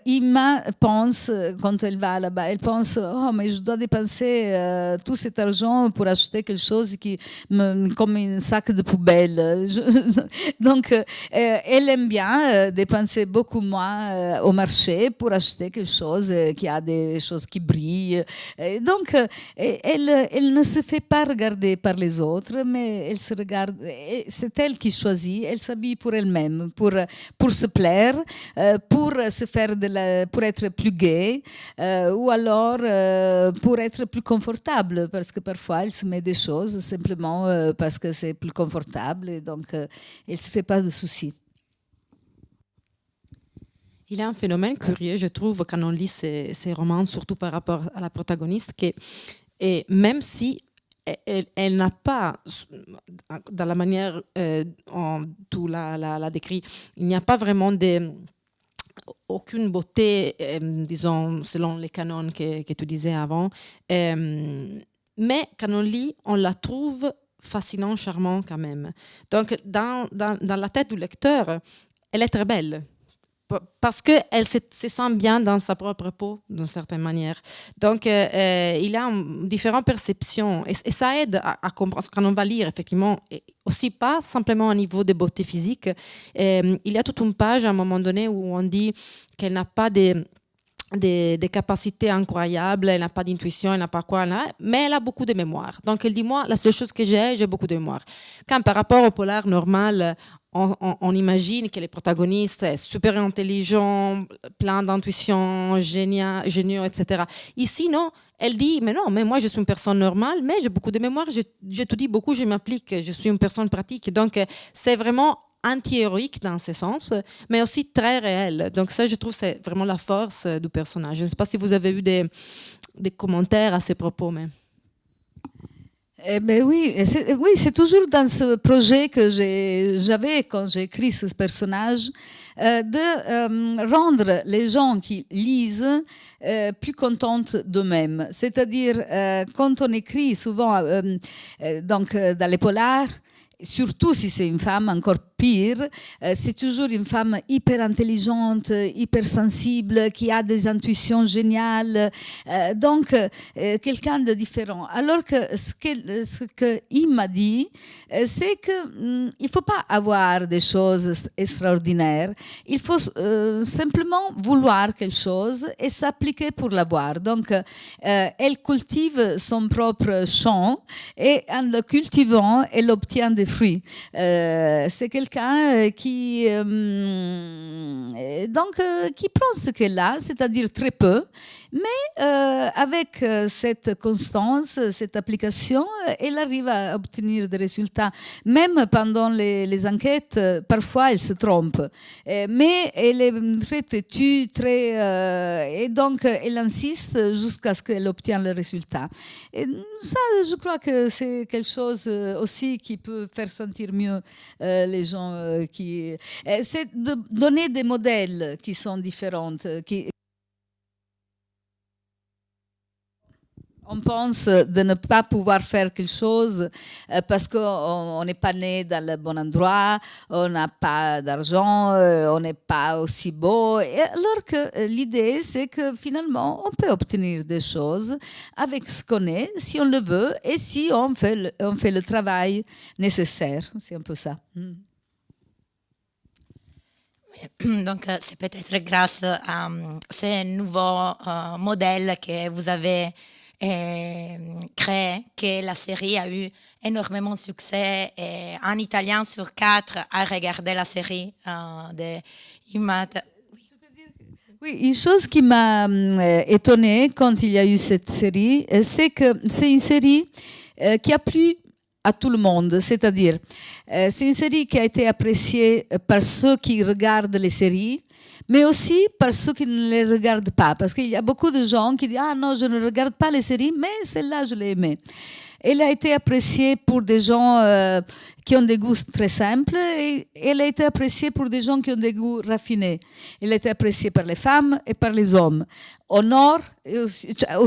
Imma pense, quand elle va là-bas, elle pense, oh mais je dois dépenser tout cet argent pour acheter quelque chose comme un sac de poubelle. Donc elle aime bien dépenser beaucoup moins au marché pour acheter quelque chose qui a des choses qui brillent. Et donc, elle ne se fait pas regarder par les autres, mais elle se regarde. C'est elle qui choisit. Elle s'habille pour elle-même, pour se plaire, pour se faire pour être plus gaie, ou alors pour être plus confortable, parce que parfois elle se met des choses simplement parce que c'est plus confortable, et donc elle se fait pas de soucis. Il y a un phénomène curieux, je trouve, quand on lit ces romans, surtout par rapport à la protagoniste, et même si elle n'a pas, dans la manière dont tu la décrit, il n'y a pas vraiment aucune beauté, disons, selon les canons que tu disais avant, mais quand on lit, on la trouve fascinante, charmante quand même. Donc, dans la tête du lecteur, elle est très belle, parce qu'elle se sent bien dans sa propre peau, d'une certaine manière. Donc, il y a différentes perceptions, et ça aide à comprendre, quand on va lire, effectivement, et aussi pas simplement au niveau de beauté physique. Il y a toute une page, à un moment donné, où on dit qu'elle n'a pas des capacités incroyables, elle n'a pas d'intuition, elle n'a pas quoi, mais elle a beaucoup de mémoire. Donc, elle dit, moi, la seule chose que j'ai beaucoup de mémoire. Quand par rapport au polar normal, on imagine que les protagonistes sont super intelligents, plein d'intuition, géniaux, etc. Ici, non, elle dit, mais non, mais moi je suis une personne normale, mais j'ai beaucoup de mémoire, j'étudie beaucoup, je m'applique, je suis une personne pratique. Donc, c'est vraiment anti-héroïque dans ce sens, mais aussi très réel. Donc ça, je trouve, c'est vraiment la force du personnage. Je ne sais pas si vous avez eu des commentaires à ces propos, mais... Oui, c'est toujours dans ce projet que j'avais quand j'ai écrit ce personnage, de rendre les gens qui lisent plus contentes d'eux-mêmes. C'est-à-dire, quand on écrit souvent donc, dans les polars, surtout si c'est une femme, encore pire, c'est toujours une femme hyper intelligente, hyper sensible, qui a des intuitions géniales, donc quelqu'un de différent. Alors que ce qu'il m'a dit, c'est qu'il ne faut pas avoir des choses extraordinaires, il faut simplement vouloir quelque chose et s'appliquer pour l'avoir. Donc, elle cultive son propre champ et en le cultivant, elle obtient des fruits. C'est quelqu'un qui prend ce qu'elle a, c'est-à-dire très peu, mais avec cette constance, cette application, elle arrive à obtenir des résultats. Même pendant les enquêtes, parfois elle se trompe, mais elle est très têtue, et donc elle insiste jusqu'à ce qu'elle obtienne le résultat. Et ça, je crois que c'est quelque chose aussi qui peut faire sentir mieux les gens. C'est de donner des modèles qui sont différents. On pense de ne pas pouvoir faire quelque chose parce qu'on n'est pas né dans le bon endroit, on n'a pas d'argent, on n'est pas aussi beau. Alors que l'idée, c'est que finalement, on peut obtenir des choses avec ce qu'on est, si on le veut, et si on fait le travail nécessaire. C'est un peu ça. Donc, c'est peut-être grâce à ces nouveaux modèles que vous avez créé que la série a eu énormément de succès. Et un Italien sur 4 a regardé la série de Imata. Oui, une chose qui m'a étonnée quand il y a eu cette série, c'est que c'est une série qui a plu à tout le monde, c'est-à-dire c'est une série qui a été appréciée par ceux qui regardent les séries, mais aussi par ceux qui ne les regardent pas, parce qu'il y a beaucoup de gens qui disent « Ah non, je ne regarde pas les séries, mais celle-là, je l'ai aimée ». Elle a été appréciée pour des gens qui ont des goûts très simples et elle a été appréciée pour des gens qui ont des goûts raffinés. Elle a été appréciée par les femmes et par les hommes. Au nord, et au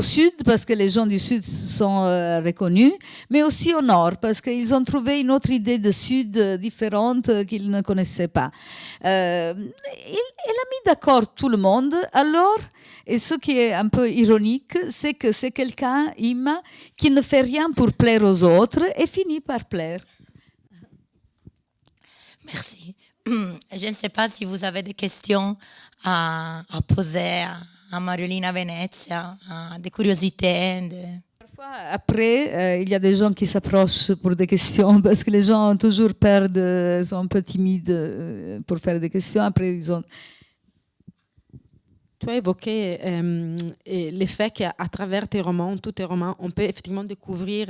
sud, parce que les gens du sud sont reconnus, mais aussi au nord, parce qu'ils ont trouvé une autre idée de sud différente qu'ils ne connaissaient pas. Elle a mis d'accord tout le monde, alors... Et ce qui est un peu ironique, c'est que c'est quelqu'un, Imma, qui ne fait rien pour plaire aux autres et finit par plaire. Merci. Je ne sais pas si vous avez des questions à poser à Mariolina Venezia, des curiosités. Parfois, après, il y a des gens qui s'approchent pour des questions parce que les gens ont toujours peur, sont un peu timides pour faire des questions. Après, ils ont... Tu as évoqué l'effet qu'à travers tes romans, tous tes romans, on peut effectivement découvrir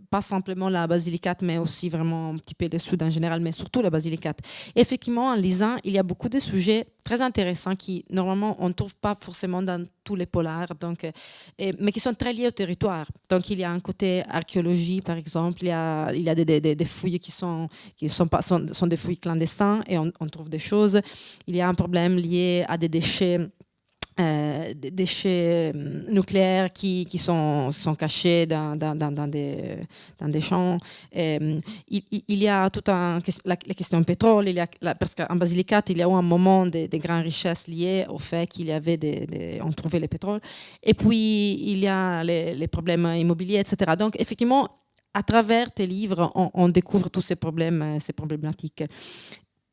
pas simplement la Basilicate, mais aussi vraiment un petit peu le Sud en général, mais surtout la Basilicate. Et effectivement, en lisant, il y a beaucoup de sujets très intéressants qui, normalement, on ne trouve pas forcément dans tous les polars, donc, mais qui sont très liés au territoire. Donc, il y a un côté archéologie, par exemple, il y a des fouilles qui sont des fouilles clandestines et on trouve des choses. Il y a un problème lié à des déchets nucléaires qui sont cachés dans des champs. Il y a toute la question du pétrole, parce qu'en Basilicate, il y a eu un moment des grandes richesses liées au fait qu'il y avait on trouvait le pétrole. Et puis, il y a les problèmes immobiliers, etc. Donc, effectivement, à travers tes livres, on découvre tous ces problèmes, ces problématiques.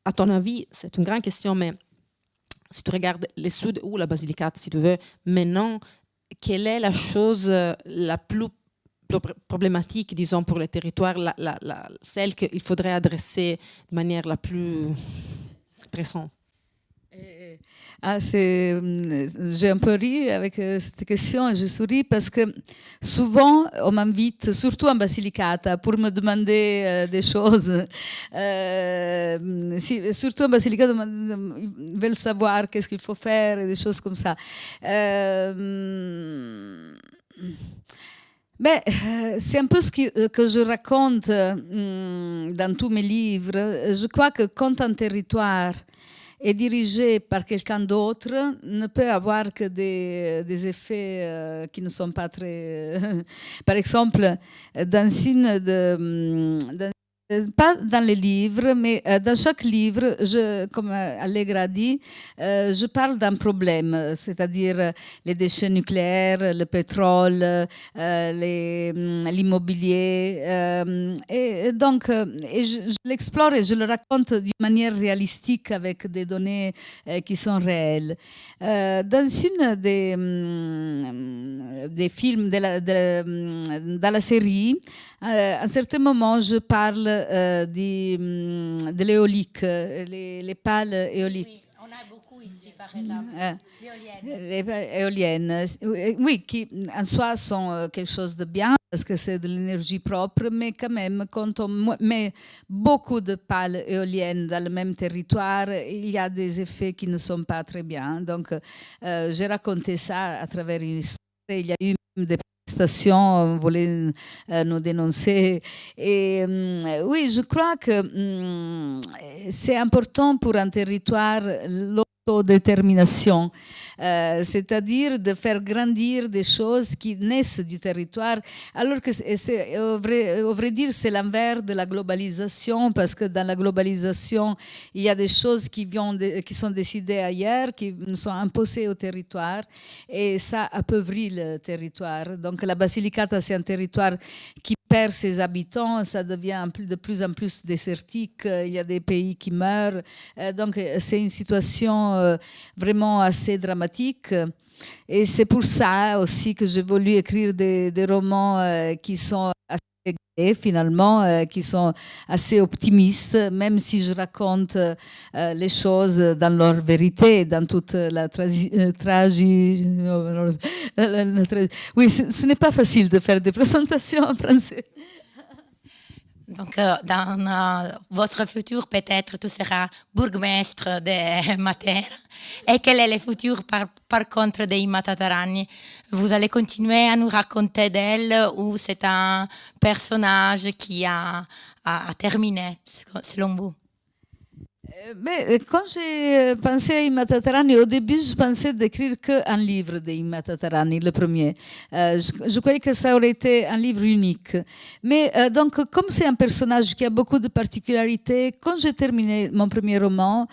À ton avis, c'est une grande question, mais si tu regardes le Sud ou la Basilicate, si tu veux, maintenant, quelle est la chose la plus problématique, disons, pour le territoire, celle qu'il faudrait adresser de manière la plus pressante? J'ai un peu ri avec cette question et je souris parce que souvent on m'invite, surtout en Basilicata, pour me demander des choses. Surtout en Basilicata, ils veulent savoir qu'est-ce qu'il faut faire et des choses comme ça. C'est un peu ce que je raconte dans tous mes livres. Je crois que quand un territoire est dirigé par quelqu'un d'autre ne peut avoir que des effets qui ne sont pas très... Par exemple, pas dans les livres, mais dans chaque livre, comme Allegra a dit, je parle d'un problème, c'est-à-dire les déchets nucléaires, le pétrole, l'immobilier. Et donc, je l'explore et je le raconte d'une manière réalistique avec des données qui sont réelles. Dans une des films, dans la série, à un certain moment, je parle de l'éolique, les pales éoliques. Oui, on a beaucoup ici, par exemple. Les éoliennes, oui, qui en soi sont quelque chose de bien parce que c'est de l'énergie propre, mais quand même, quand on met beaucoup de pales éoliennes dans le même territoire, il y a des effets qui ne sont pas très bien. Donc, j'ai raconté ça à travers une histoire. Il y a eu des stations voulaient nous dénoncer. Et oui, je crois que c'est important pour un territoire l'autodétermination, c'est-à-dire de faire grandir des choses qui naissent du territoire, alors que au vrai dire, c'est l'envers de la globalisation, parce que dans la globalisation, il y a des choses qui sont décidées ailleurs, qui sont imposées au territoire, et ça appauvrit le territoire. Donc la Basilicata, c'est un territoire qui perd ses habitants, ça devient de plus en plus désertique, il y a des pays qui meurent, donc c'est une situation vraiment assez dramatique. Et c'est pour ça aussi que j'ai voulu écrire des romans qui sont assez gais, finalement, qui sont assez optimistes, même si je raconte les choses dans leur vérité, dans toute la tragie. Oui, ce n'est pas facile de faire des présentations en français. Donc, dans votre futur, peut-être, tu seras bourgmestre de Matera. Et quel est le futur, par contre, de Imma Tatarani? Vous allez continuer à nous raconter d'elle ou c'est un personnage qui a terminé, selon vous? Mais quand j'ai pensé à Imma Tatarani, au début, je pensais d'écrire qu'un livre d'Imma Tatarani, le premier. Je croyais que ça aurait été un livre unique. Mais donc, comme c'est un personnage qui a beaucoup de particularités, quand j'ai terminé mon premier roman,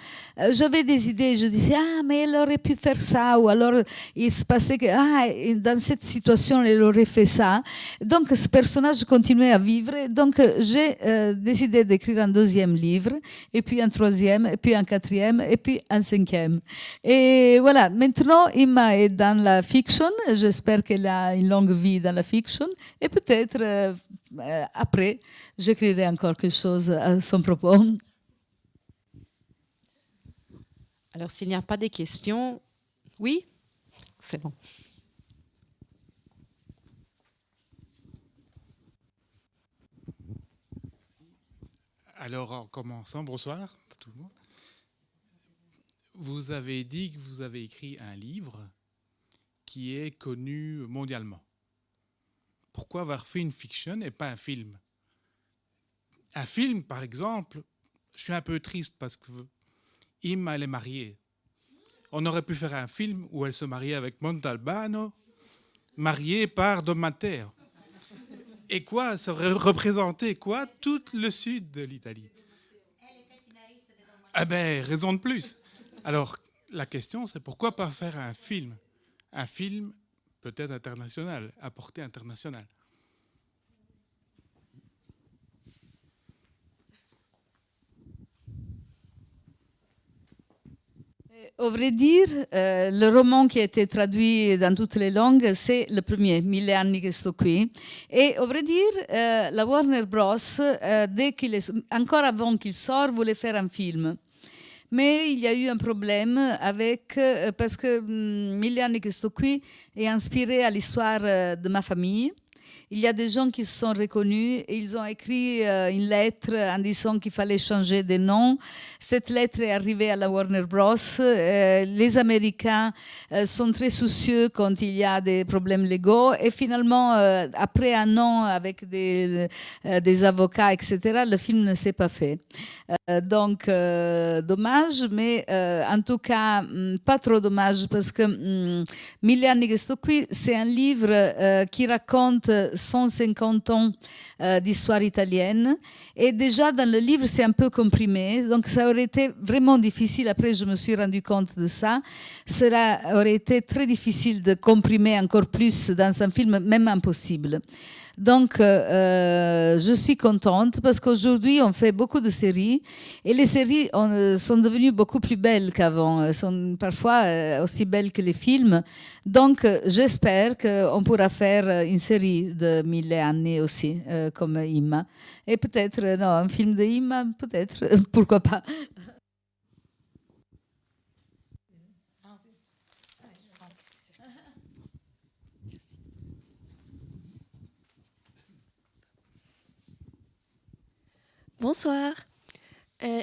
j'avais des idées. Je disais, mais elle aurait pu faire ça. Ou alors, il se passait que, dans cette situation, elle aurait fait ça. Donc, ce personnage continuait à vivre. Donc, j'ai décidé d'écrire un deuxième livre, et puis un troisième, et puis un quatrième, et puis un cinquième. Et voilà, maintenant, Imma est dans la fiction. J'espère qu'elle a une longue vie dans la fiction. Et peut-être, après, j'écrirai encore quelque chose à son propos. Alors, s'il n'y a pas de questions, oui, c'est bon. Alors, en commençant, bonsoir tout le monde. Vous avez dit que vous avez écrit un livre qui est connu mondialement. Pourquoi avoir fait une fiction et pas un film? Un film, par exemple, je suis un peu triste parce que Imma, elle est mariée. On aurait pu faire un film où elle se mariait avec Montalbano, mariée par Don Matteo. Et quoi? Ça aurait représenté quoi? Tout le sud de l'Italie. Ah ben, raison de plus. Alors, la question, c'est pourquoi pas faire un film? Un film peut-être international, à portée internationale. Au vrai dire, le roman qui a été traduit dans toutes les langues, c'est le premier, 1000 anni che sto qui. Et au vrai dire, la Warner Bros., encore avant qu'il sorte, voulait faire un film. Mais il y a eu un problème parce que 1000 anni che sto qui est inspiré à l'histoire de ma famille. il y a des gens qui se sont reconnus et ils ont écrit une lettre en disant qu'il fallait changer de nom. Cette lettre est arrivée à la Warner Bros. Les Américains sont très soucieux quand il y a des problèmes légaux et finalement, après un an avec des avocats, etc., le film ne s'est pas fait. Donc, dommage, mais en tout cas, pas trop dommage parce que 1000 anni che sto qui, c'est un livre qui raconte 150 ans d'histoire italienne. Et déjà, dans le livre, c'est un peu comprimé. Donc, ça aurait été vraiment difficile. Après, je me suis rendu compte de ça. Cela aurait été très difficile de comprimer encore plus dans un film, même impossible. Donc, je suis contente parce qu'aujourd'hui, on fait beaucoup de séries et les séries sont devenues beaucoup plus belles qu'avant. Elles sont parfois aussi belles que les films. Donc, j'espère qu'on pourra faire une série de 1000 anni aussi, comme Imma. Et peut-être, non, un film de Imma, peut-être, pourquoi pas. Bonsoir.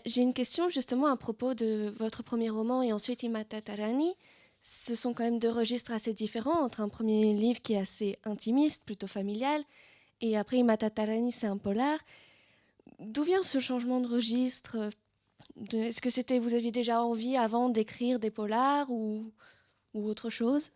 J'ai une question justement à propos de votre premier roman et ensuite Imma Tatarani. Ce sont quand même deux registres assez différents entre un premier livre qui est assez intimiste, plutôt familial, et après Imma Tatarani, c'est un polar. D'où vient ce changement de registre? Est-ce que vous aviez déjà envie avant d'écrire des polars ou autre chose?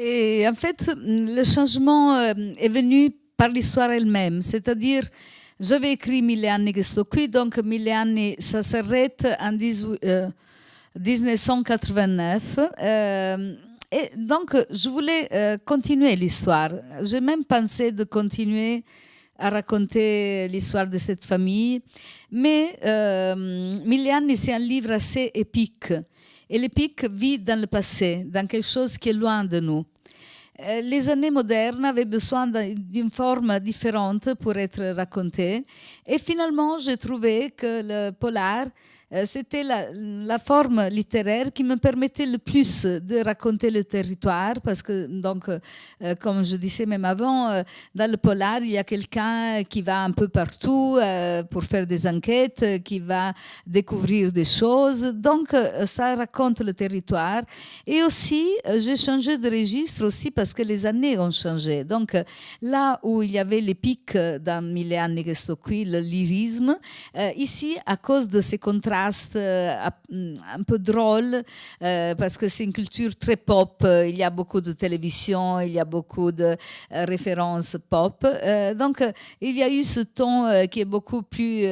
Et en fait, le changement est venu par l'histoire elle-même. C'est-à-dire, j'avais écrit 1000 anni che sto qui, donc 1000 anni, ça s'arrête en 1989. Et donc, je voulais continuer l'histoire. J'ai même pensé de continuer à raconter l'histoire de cette famille. Mais 1000 anni, c'est un livre assez épique. Et l'épique vit dans le passé, dans quelque chose qui est loin de nous. Les années modernes avaient besoin d'une forme différente pour être racontées. Et finalement, j'ai trouvé que le polar, c'était la forme littéraire qui me permettait le plus de raconter le territoire parce que, donc, comme je disais même avant, dans le polar, il y a quelqu'un qui va un peu partout pour faire des enquêtes, qui va découvrir des choses. Donc, ça raconte le territoire. Et aussi, j'ai changé de registre aussi parce que les années ont changé. Donc, là où il y avait l'épique dans 1000 anni che sto qui, le lyrisme, ici, à cause de ces contrastes un peu drôle parce que c'est une culture très pop, il y a beaucoup de télévision, il y a beaucoup de références pop, donc il y a eu ce ton qui est beaucoup plus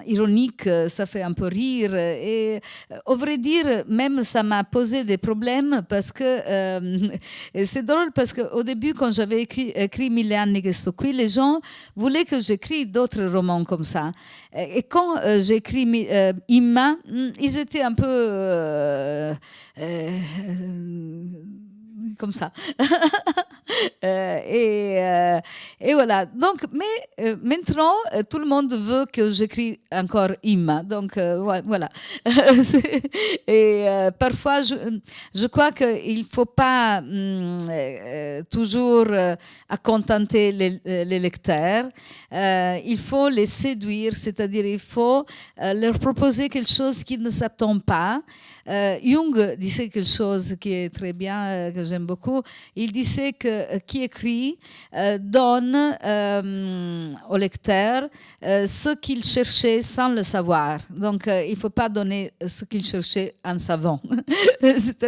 ironique, ça fait un peu rire et au vrai dire même ça m'a posé des problèmes parce que c'est drôle parce qu'au début quand j'avais écrit 1000 anni che sto qui, les gens voulaient que j'écrive d'autres romans comme ça et quand j'ai écrit Imma, ils étaient un peu comme ça. Et voilà. Donc, mais maintenant, tout le monde veut que j'écris encore Imma. Donc, voilà. Et parfois, je crois qu'il ne faut pas toujours contenter les lecteurs. Il faut les séduire, c'est-à-dire il faut leur proposer quelque chose qui ne s'attend pas. Jung disait quelque chose qui est très bien, que j'aime beaucoup. Il disait que qui écrit donne au lecteur ce qu'il cherchait sans le savoir. Donc, il ne faut pas donner ce qu'il cherchait en savant.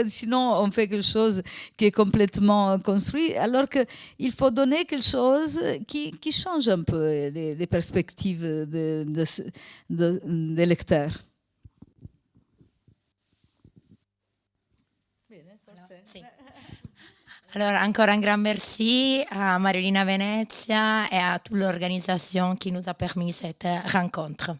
Sinon, on fait quelque chose qui est complètement construit, alors qu'il faut donner quelque chose qui change un peu les perspectives des lecteurs. Alors, encore un grand merci à Mariolina Venezia et à toute l'organisation qui nous a permis cette rencontre.